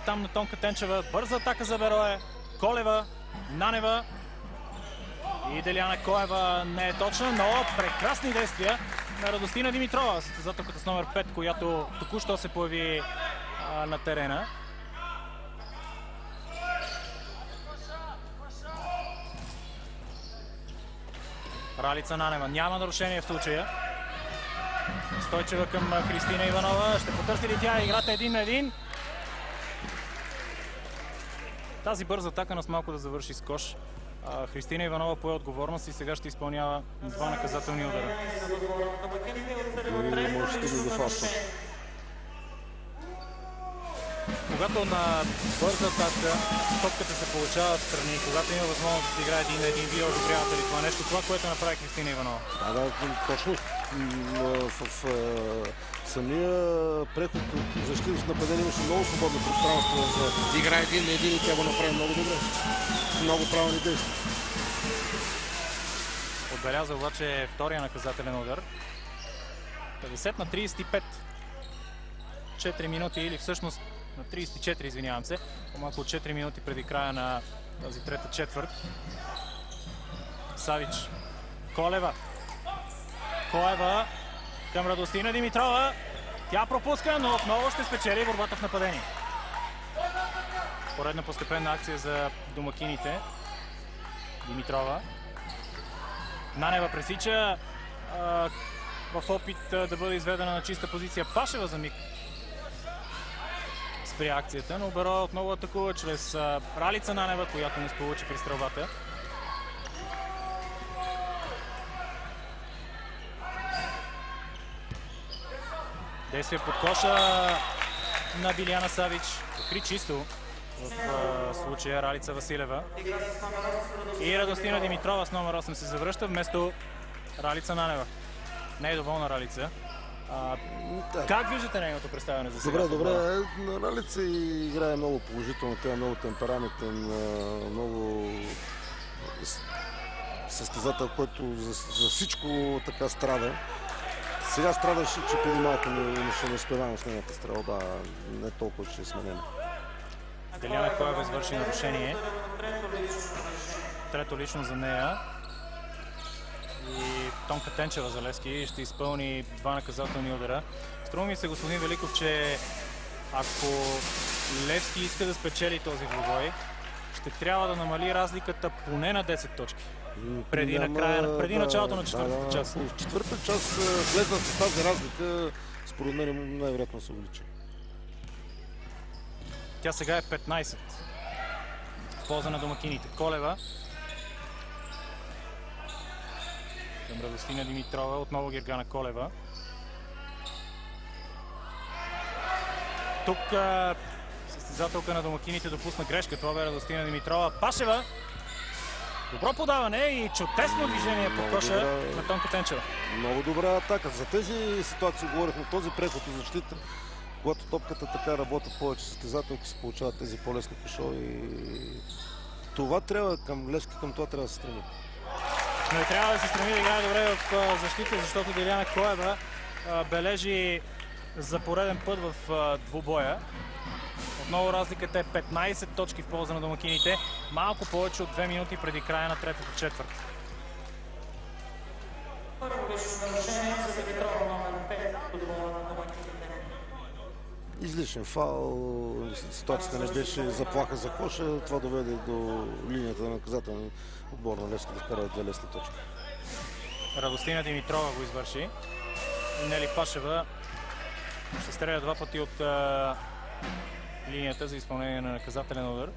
Там на Тонка Тенчева, бърза атака за Берое. Колева, Нанева и Деляна Коева не е точна, но прекрасни действия на Радостина Димитрова, състезателката с номер 5, която току-що се появи на терена. Ралица Нанева. Няма нарушение в случая. Стойчева към Кристина Иванова. Ще потърси ли тя играта 1-1? Тази бърза атака нас малко да завърши с кош. Кристина Иванова пое отговорност и сега ще изпълнява два наказателни удара. Когато на бърза атака топката се получава в страни, когато има възможност да се играе 1-1, вие одобрявате ли това нещо? Това, което направи Кристина Иванова. Да, точно. В самия преход от защита в нападение имаше много свободно пространство за игра 1-1 и тя го направи много добре. Много правилни действия. Отбеляза обаче втория наказателен удар. 50-35. 4 минути или всъщност на 34, извинявам се. По-малко от 4 минути преди края на тази трета четвърт. Савич. Колева. Коева към Радостина Димитрова. Тя пропуска, но отново ще спечели борбата в нападение. Поредна постепенна акция за домакините. Димитрова. Нанева пресича в опит да бъде изведена на чиста позиция. Пашева за миг спря акцията, но Берое отново атакува чрез Ралица Нанева, която не сполучи при стрелбата. Действие под коша на Биляна Савич. Покри чисто в случая Ралица Василева. И Радостина Димитрова с номер 8 се завръща вместо Ралица Нанева. Не е доволна Ралица. Как виждате нейното представяне за сега? Добре. Ралица играе много положително. Тя е много темпераментен, много състезател, който за всичко така страда. Сега страдаше, че преди малко не успеваме с нейната стрелба. Не толкова, че е сменена. Деляна Коева извърши нарушение. Трето лично за нея. И Тонка Тенчева за Левски ще изпълни 2 наказателни удара. Струва ми се, господин Великов, че ако Левски иска да спечели този двубой, ще трябва да намали разликата поне на 10 точки. Преди началото на четвъртата част. В четвъртата част влезнат с тази разлика, според мен най-вероятно се увеличи. Тя сега е 15. В полза на домакините. Колева. Към Радостина Димитрова. Отново Гергана Колева. Тук състезателка на домакините допусна грешка. Това бе Радостина Димитрова. Пашева. Добро подаване и чудесно движение по коша на Тонка Тенчева. Много добра атака. За тези ситуации говорихме, този преход и защита, когато топката така работят повече състезателки, се получават тези по-лесни кошови. Това трябва към Левски, към това трябва да се стреми. Но и трябва да се стреми да играе добре в защита, защото Деляна Коева бележи за пореден път в двубоя. Отново разликата е 15 точки в полза на домакините. Малко повече от 2 минути преди края на третата четвърт. Излишен фаул, ситуацията не беше заплаха за коша. Това доведе до линията на наказателен отбор на Левски да вкара 2 лесни точки. Радостина Димитрова го извърши. Нели Пашева ще стреля 2 пъти от линията за изпълнение на наказателен удар.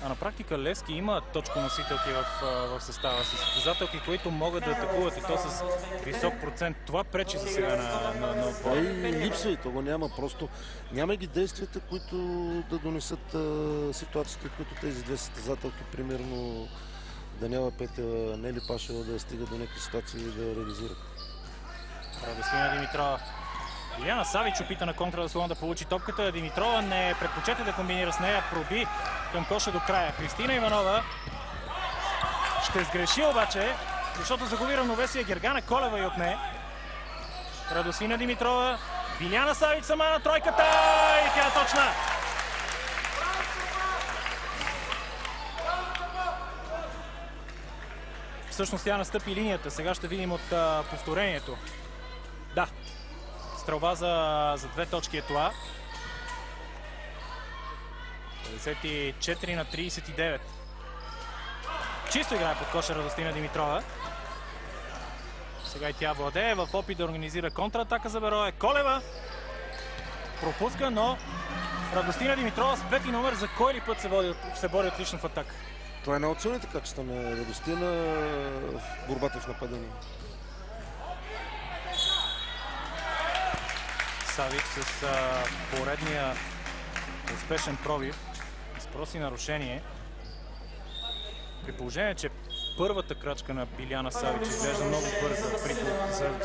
А на практика Левски има точконосителки в състава си. Състезателки, които могат да атакуват и то с висок процент. Това пречи за сега на отбора. И липсва и това няма. Просто няма ги действията, които да донесат ситуациите, които тези две състезателки, примерно Даниела Петева, Нели Пашева, да стигат до някакви ситуации и да реализират. Радостина Димитрова. Биляна Савич опита на контра да получи топката. Димитрова не предпочете да комбинира с нея. Проби към коша до края. Кристина Иванова ще сгреши обаче, защото загуби равновесие. Гергана Колева и отне. Радостина Димитрова. Биляна Савич сама на тройката и тя е точна. Всъщност тя настъпи линията. Сега ще видим от повторението. Да. Стрелба за 2 точки е това. 54 на 39. Чисто играе под коша Радостина Димитрова. Сега и тя владее в опит да организира контратака за Берое. Колева пропуска, но Радостина Димитрова с 5 номер за кой ли път се бори отлично в атака. Това е една от силните качества на Радостина в борбата в нападение. Савич с поредния успешен пробив. Спроси нарушение. При положение, че първата крачка на Биляна Савич изглежда много бърза,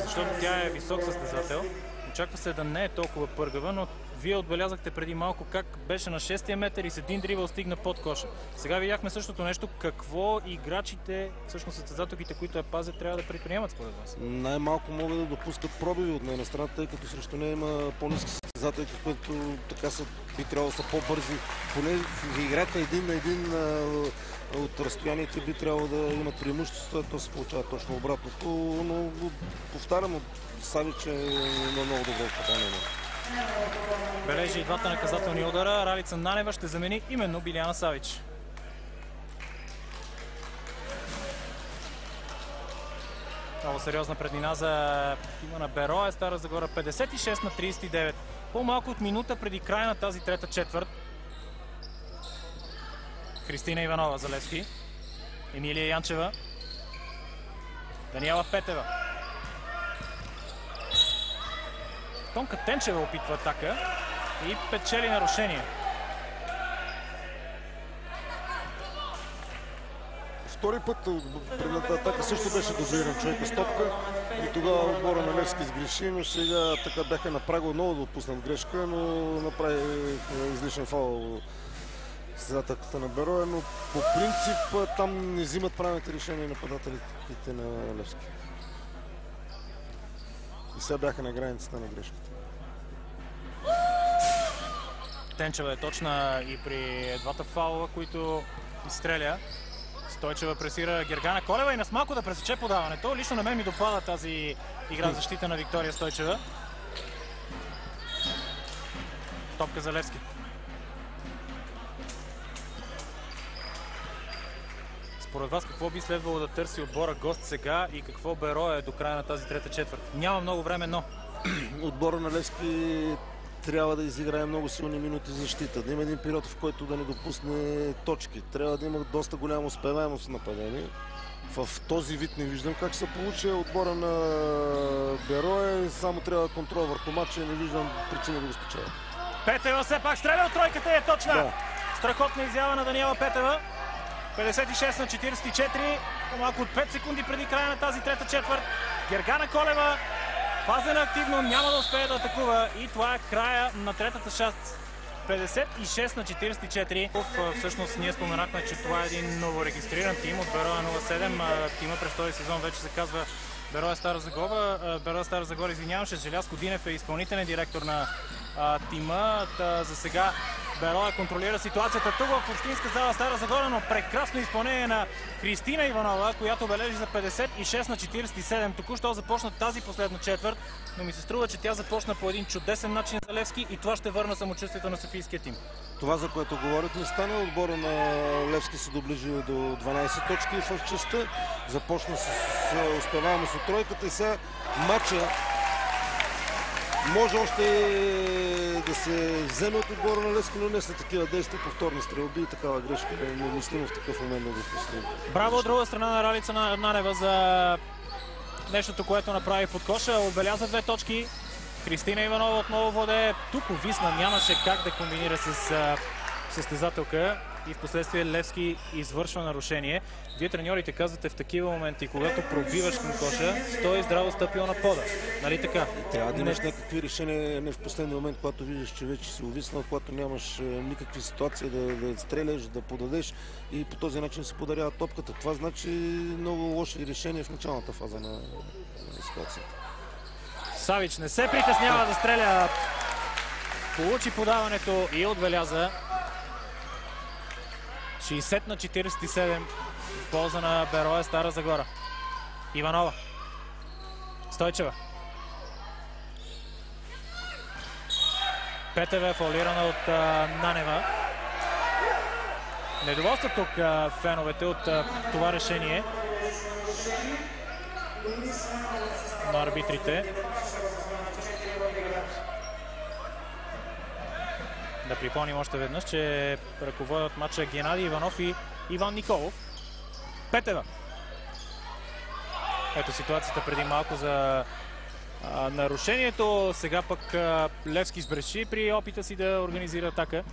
защото тя е висок състезател. Очаква се да не е толкова пъргава, но вие отбелязахте преди малко как беше на 6-тия метър и с един дрибъл стигна под коша. Сега видяхме същото нещо. Какво играчите, всъщност състезателките, които я пазят, трябва да предприемат според вас? Най-малко могат да допускат пробиви от нейна страна, тъй като срещу нея има по-ниски състезателки, които така би трябвало да са по-бързи. Поне в играта един на един от разстоянието би трябвало да имат преимущество, то се получава точно обратното, но повтарям, Савич е на много добро попадание. Бележи и двата наказателни удара. Ралица Нанева ще замени именно Биляна Савич. Много сериозна преднина за тима на Берое. Стара Загора 56-39. По-малко от минута преди края на тази трета четвърт. Христина Иванова за Левски. Емилия Янчева. Даниела Петева. Тонка Тенчева опитва атака и печели нарушение. Втори път предната атака също беше дозиран човека с топка и тогава отбора на Левски сгреши, но сега така бяха на прага отново да отпуснат грешка, но направи излишен фаул с атаката на Берое, но по принцип там не взимат правилните решения нападателите на Левски. И сега бяха на границата на грешката. Тенчева е точна и при двата фаула, които изстреля. Стойчева пресира Гергана Колева и нас малко да пресече подаването. Лично на мен ми допада тази игра за защита на Виктория Стойчева. Топка за Левски. Според вас какво би следвало да търси отбора гост сега и какво Берое до края на тази трета четвърт? Няма много време, но отбора на Левски трябва да изиграе много силни минути защита, да има един период, в който да не допусне точки. Трябва да има доста голяма успеваемост в нападение. В този вид не виждам как се получи отбора на Берое. Само трябва контрол върху матча и не виждам причина да го спечеля. Петева все пак стреля от тройката и е точна. Да. Страхотна изява на Даниела Петева. 56-44, малко от 5 секунди преди края на тази трета четвърт. Гергана Колева пазена активно, няма да успее да атакува и това е края на третата част. 56-44. Всъщност ние споменахме, че това е един новорегистриран тим от Берое 07. Тима през този сезон вече се казва Берое Стара Загора. Берое Стара Загора, извинявам се, Желязко Динев е изпълнителен директор на тима. За сега Берое контролира ситуацията тук в общинска зала Стара Загора, но прекрасно изпълнение на Христина Иванова, която бележи за 56-47. Току-що започна тази последна четвърт, но ми се струва, че тя започна по един чудесен начин за Левски и това ще върна самочувствието на софийския тим. Това, за което говорят, не стане. Отбора на Левски се доближи до 12 точки в частта. Започна с успеваемост от тройката и сега матча може още да се вземе от отбора на Левски, но не са такива действия, повторни стрелби и такава грешка. Не мислим в такъв момент да го постигнем. Браво от друга страна на Ралица Нанева за нещото, което направи под коша. Отбеляза 2 точки. Христина Иванова отново владее. Тук увисна, нямаше как да комбинира с състезателка и в последствие Левски извършва нарушение. Вие, треньорите, казвате в такива моменти, когато пробиваш към коша, стой здраво стъпил на пода. Нали така? Трябва да имаш някакви решения, не в последния момент, когато виждаш, че вече си увиснал, когато нямаш никакви ситуации да стреляш, да подадеш и по този начин се подарява топката. Това значи много лоши решения в началната фаза на ситуацията. Савич не се притеснява да стреля. Получи подаването и отбеляза. 60-47 в полза на Берое Стара Загора. Иванова. Стойчева. Петева е фаулирана от Нанева. Недоволства тук феновете от това решение на арбитрите. Да припомним още веднъж, че ръководят матча Геннадий Иванов и Иван Николов. Петева. Ето ситуацията преди малко за нарушението. Сега пък Левски сбреши при опита си да организира атака.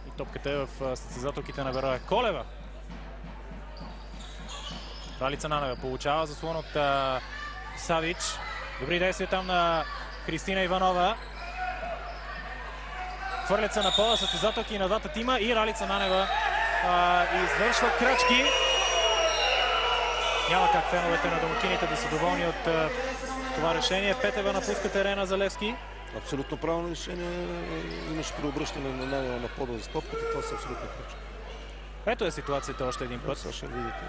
И топката е в състезателките на Берое. Колева. Ралица Нанева получава заслон от Савич. Добри действия там на Христина Иванова. Хвърлят се на пода състезателки на двата тима и Ралица Нанева извършва крачки. Няма как феновете на домакините да са доволни от това решение. Петева напуска терена за Левски. Абсолютно правилно решение. Имаше преобръщане на Нанева на пода за топката. Това са абсолютно крачки. Ето е ситуацията още един път. Сега ще видите.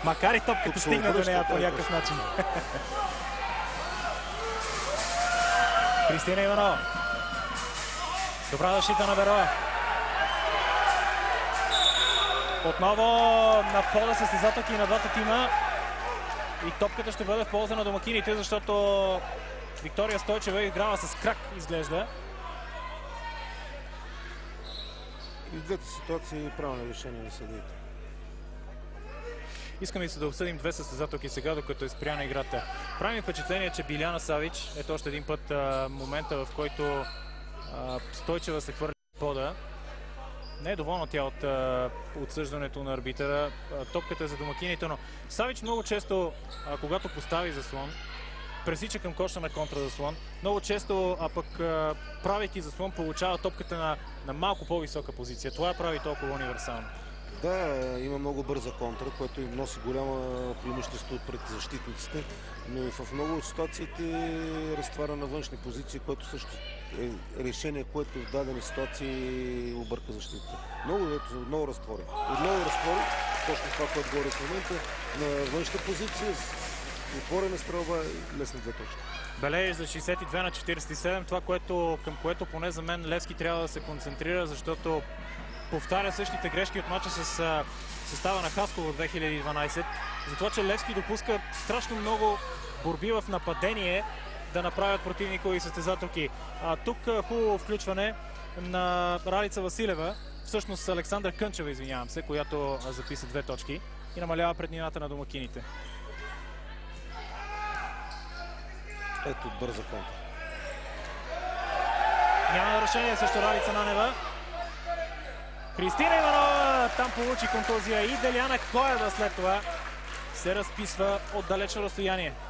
Макар и топката стигна до нея по някакъв начин. Христина Иванова. Добра защита на Берое. Отново на пода състезателки на двата тима. И топката ще бъде в полза на домакините, защото Виктория Стойчева играва с крак, изглежда. И в двете ситуации правилно решение на съдиите. Искаме да обсъдим две състезателки сега, докато е спряна играта. Прави ми впечатление, че Биляна Савич, ето още един път момента, в който Стойчева се хвърли в пода. Не е доволна тя от отсъждането на арбитъра. Топката е за домакините, но Савич много често, когато постави заслон, пресича към коша на контразаслон. Много често, правейки заслон, получава топката на малко по-висока позиция. Това прави толкова универсално. Да, има много бърза контра, което им носи голямо преимущество пред защитниците, но в много от ситуациите разтваря на външни позиции, което също е решение, което в дадени ситуации обърка защитата. Много разтвори. Отново разтвори, точно това, което говори в момента, на външна позиция, отворена стрелба и лесни две точки. Бележи за 62 на 47, това, към което поне за мен Левски трябва да се концентрира, защото повтаря същите грешки от мача с състава на Хасково 2012. За това, че Левски допуска страшно много борби в нападение да направят противникови състезателки. Тук хубаво включване на Ралица Василева, всъщност Александър Кънчева, извинявам се, която записа 2 точки и намалява преднината на домакините. Ето бърза контра. Няма нарушение срещу Ралица Нанева. Кристина Иванова там получи контузия и Деляна Коева след това се разписва от далечно разстояние. –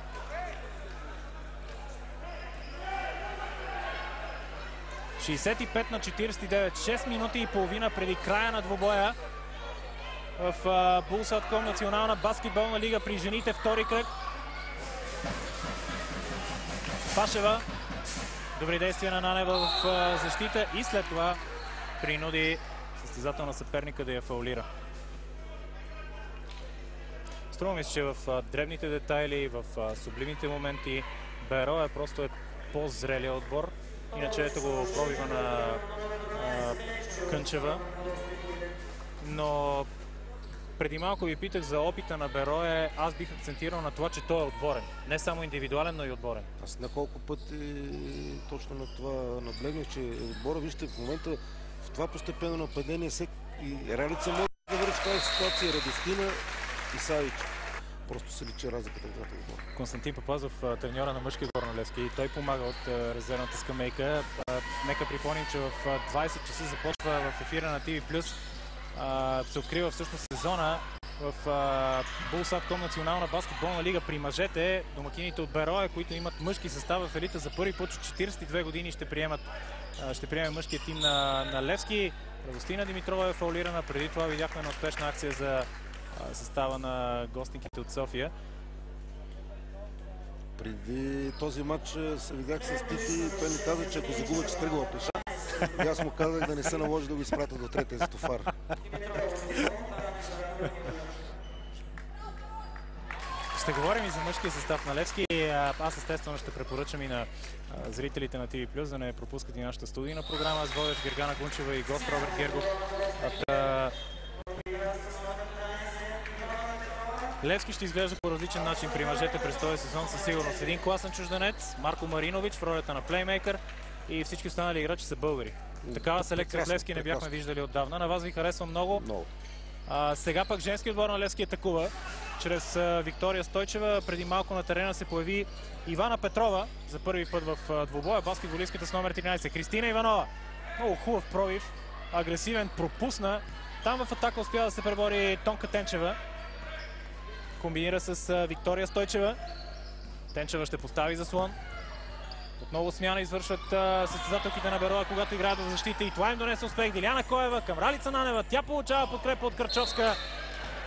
65 на 49, 6 минути и половина преди края на двубоя в Булсатком национална баскетболна лига при жените, втори кръг. Пашева, добри действия на Нанева в защита и след това принуди състезател на съперника да я фаулира. Струва ми се, че в дребните детайли, в сублимните моменти Беро просто е по-зрелия отбор. Иначе ето го пробива на Кънчева. Но преди малко ви питах за опита на Берое. Аз бих акцентирал на това, че той е отборен. Не само индивидуален, но и отборен. Аз няколко пъти точно на това наблегнах, че отбора, вижте, в момента в това постепенно нападение и Ралица може да върши в тази ситуация, Радостина и Савич. Просто се личи разликата в двата отбора. Константин Папазов, треньора на мъжки отбор на Левски, и той помага от резервната скамейка. Нека припомним, че в 20 часа започва в ефира на TV+. Се открива всъщност сезона в Булсатком национална баскетболна лига при мъжете. Домакините от Берое, които имат мъжки състав в елита за първи път от 42 години, ще приеме мъжкия тим на Левски. Радостина Димитрова е фаулирана. Преди това видяхме на успешна акция за състава на гостниките от София. Преди този матч се видях с Тити. Той ми каза, че ако загубя, че тръгва пеша. И аз му казах да не се наложи да го изпратя до третия стофар. Ще говорим и за мъжкия състав на Левски. Аз естествено ще препоръчам и на зрителите на TV+, да не пропускат и нашата студийна програма. Аз водят Гергана Гунчева и гост Роберт Гергов. Левски ще изглежда по различен начин при мъжете през този сезон. Със сигурност един класен чужденец, Марко Маринович в ролята на плеймейкър, и всички останали играчи са българи. Такава селекция в Левски не бяхме виждали отдавна. На вас ви харесва много. Сега пък женски отбор на Левски атакува чрез Виктория Стойчева. Преди малко на терена се появи Ивана Петрова за първи път в двубоя. Баскетболистката с номер 13. Кристина Иванова. Много хубав пробив. Агресивен, пропусна. Там в атака успя да се пребори Тонка Тенчева. Комбинира с Виктория Стойчева. Тенчева ще постави заслон. Отново смяна извършват състезателките на Берое, когато играят в защита, и това им донесе успех. Деляна Коева към Ралица Нанева. Тя получава подкрепа от Карчовска.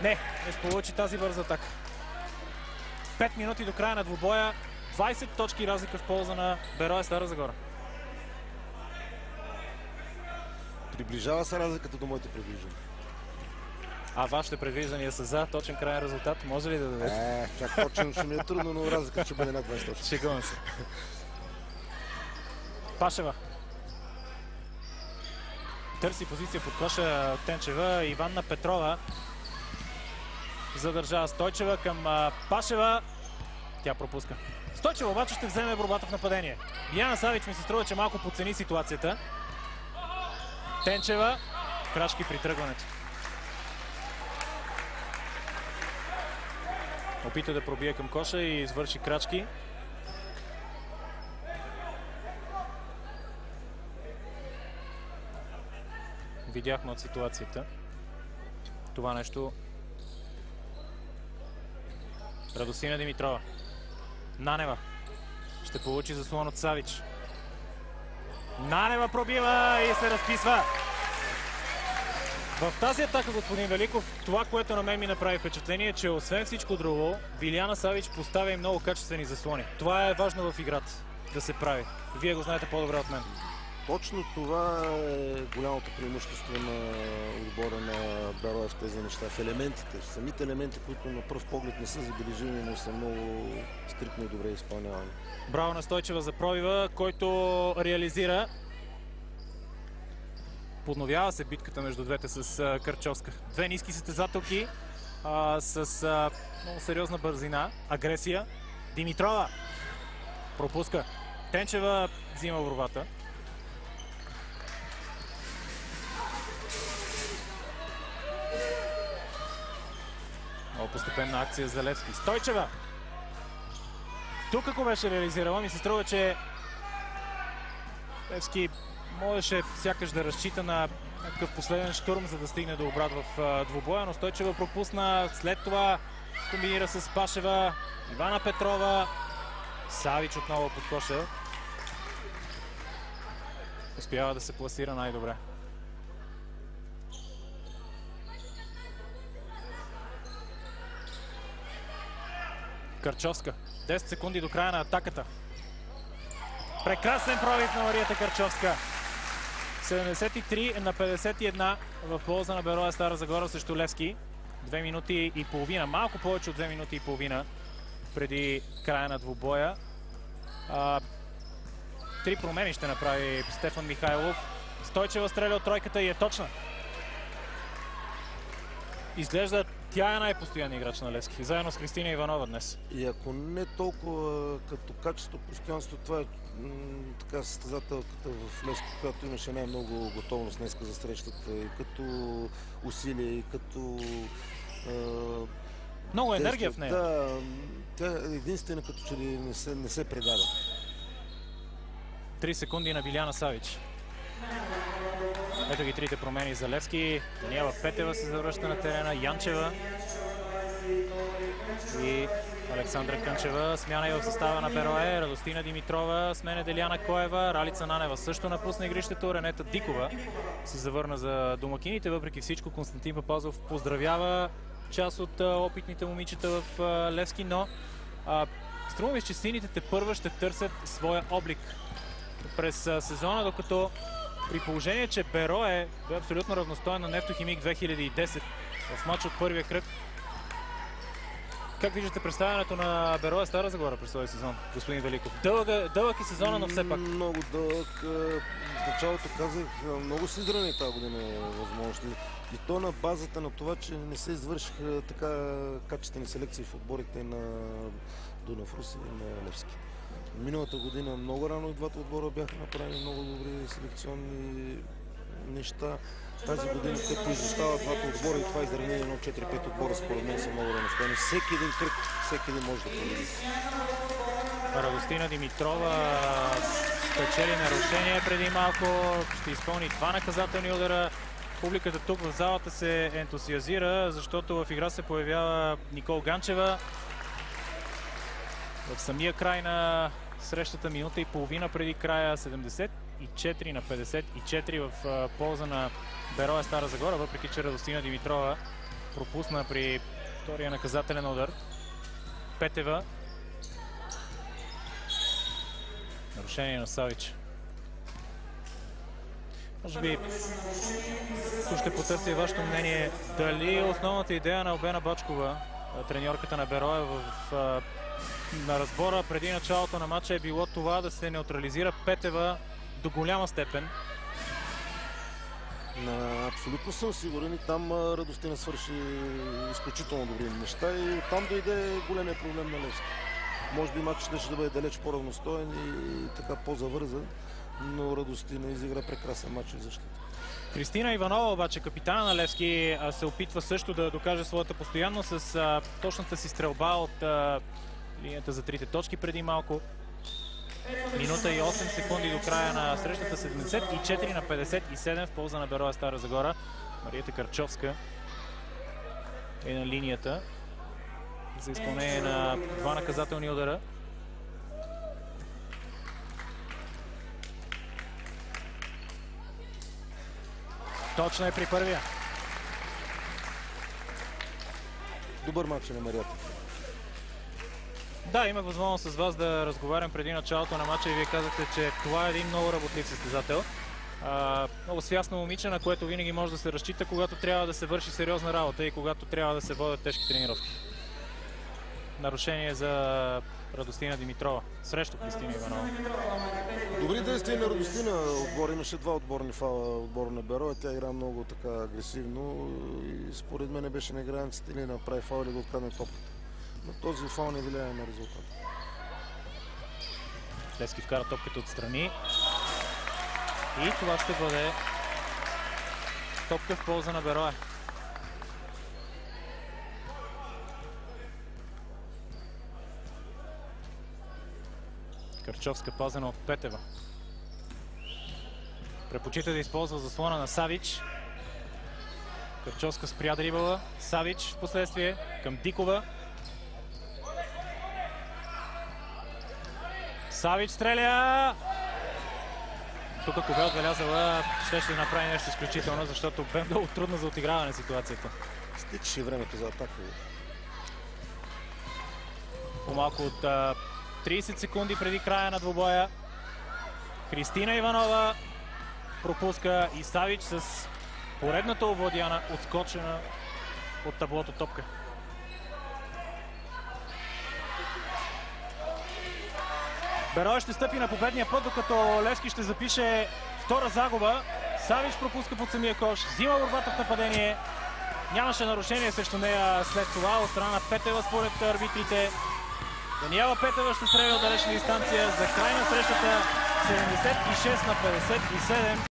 Не сполучи тази бърза атака. 5 минути до края на двубоя. 20 точки разлика в полза на Берое Стара Загора. Приближава се разликата до моите предвиждания. А вашите предвиждания са за точен крайен резултат? Може ли да дадете? Чак точно ще ми е трудно, но разликата ще бъде над 20 точки. Шегувам се. Пашева. Търси позиция под коша Тенчева. Иванна Петрова задържава Стойчева към Пашева. Тя пропуска. Стойчева обаче ще вземе борбата в нападение. Биляна Савич ми се струва, че малко подцени ситуацията. Тенчева. Крачки при тръгването. Опита да пробие към коша и извърши крачки. Видяхме от ситуацията това нещо. Радостина Димитрова. Нанева ще получи заслон от Савич. Нанева пробива и се разписва. В тази атака, господин Великов, това, което на мен ми направи впечатление, е, че освен всичко друго, Биляна Савич поставя и много качествени заслони. Това е важно в играта да се прави. Вие го знаете по-добре от мен. Точно това е голямото преимущество на отбора на Берое в тези неща. В елементите, в самите елементи, които на пръв поглед не са забележими, но са много стриктно и добре изпълнявани. Браво на Стойчева за пробива, който реализира. Подновява се битката между двете с Карчовска. Две ниски състезателки с много сериозна бързина, агресия. Димитрова пропуска. Тенчева взима борбата. Много постепенна акция за Левски. Стойчева! Тук ако беше реализирала, ми се струва, че Левски можеше сякаш да разчита на някакъв последен штурм, за да стигне до обрат в двубоя, но Стойчева пропусна. След това комбинира с Пашева, Ивана Петрова, Савич отново под коша. Успява да се пласира най-добре. Карчовска. 10 секунди до края на атаката. Прекрасен пробив на Марията Карчовска. 73 на 51 в полза на Берое Стара Загора срещу Левски. 2 минути и половина, малко повече от 2 минути и половина преди края на двубоя. 3 промени ще направи Стефан Михайлов. Стойчева стреля от тройката и е точна. Изглежда тя е най-постоянният играч на Левски, заедно с Христина Иванова днес. И ако не толкова като качество, постоянство, това е така състезателката в Левски, която имаше най-много готовност днеска за срещата, и като усилие, и като много енергия в нея. Да, тя е единствена, като че ли не се предава. 3 секунди на Биляна Савич. Ето ги трите промени за Левски. Даниела Петева се завръща на терена. Янчева и Александра Кънчева. Смяна и в състава на Берое. Радостина Димитрова сменя Деляна Коева. Ралица Нанева също напусна игрището. Ренета Дикова се завърна за домакините. Въпреки всичко Константин Папазов поздравява част от опитните момичета в Левски, но струва ми, че сините тепърва ще търсят своя облик през сезона, докато при положение, че Берое бе абсолютно равностоен на Нефтохимик 2010 в матч от първия кръг. Как виждате представянето на Берое Стара Загора през този сезон, господин Великов? Дълъг е сезона, но все пак. Много дълъг. В началото казах, много се изравни тази година възможности. И то на базата на това, че не се извършиха така качествени селекции в отборите на Дунав Русе и на Левски. Миналата година много рано и двата отбора бяха направени много добри селекционни неща. Тази година те поизостават двата отбора и това изравнение на 4-5 отбора според мен са много равностойни. Всеки един кръг, всеки един може да победи. Радостина Димитрова спечели нарушение преди малко. Ще изпълни 2 наказателни удара. Публиката тук в залата се ентусиазира, защото в игра се появява Никол Ганчева. В самия край на срещата, минута и половина преди края, 74 на 54 в полза на Берое Стара Загора, въпреки че Радостина Димитрова пропусна при втория наказателен удар. Петева. Нарушение на Савич. Може би тук ще потърся и вашето мнение. Дали основната идея на Албена Бачкова, треньорката на Берое на разбора преди началото на матча е било това да се неутрализира Петева до голяма степен? Абсолютно съм сигурен и там Радостина свърши изключително добри неща и оттам дойде големия проблем на Левски. Може би матчът ще да бъде далеч по-равностоен и така по-завързан, но Радостина изигра прекрасен матч в защита. Кристина Иванова обаче, капитана на Левски, се опитва също да докаже своята постоянност с точната си стрелба от линията за трите точки преди малко. Минута и 8 секунди до края на срещата, 74 на 57 в полза на Берое Стара Загора. Мариета Карчовска е на линията за изпълнение на 2 наказателни удара. Точно е при първия. Добър матч на Мариета. Да, имах възможност с вас да разговарям преди началото на матча и вие казахте, че това е един много работлив състезател. Много свясно момиче, на което винаги може да се разчита, когато трябва да се върши сериозна работа и когато трябва да се водят тежки тренировки. Нарушение за Радостина Димитрова срещу Кристина Иванова. Добри действия на Радостина. Отбор имаше 2 отборни фала отбора на Берое. Тя игра много така агресивно и според мен беше на границите или направи фал или да открадне топката. Но този фал не влияе на резултата. Левски вкара топката отстрани. И това ще бъде топка в полза на Берое. Карчовска пазена от Петева. Предпочита да използва заслона на Савич. Карчовска спря дрибъла. Савич в последствие към Дикова. Савич стреля! Тук, ако бе отбелязала, ще направи нещо изключително, защото бе много трудно за отиграване ситуацията. Стичаше времето за атака. По-малко от 30 секунди преди края на двубоя. Кристина Иванова пропуска и Савич с поредната овладяна, отскочена от таблото топка. Берое ще стъпи на победния път, докато Левски ще запише втора загуба. Савич пропуска под самия кош, взима борбата в нападение. Нямаше нарушение срещу нея след това от страна на Петева според арбитрите. Даниела Петева ще стреля от далечна дистанция за край на срещата 76 на 57.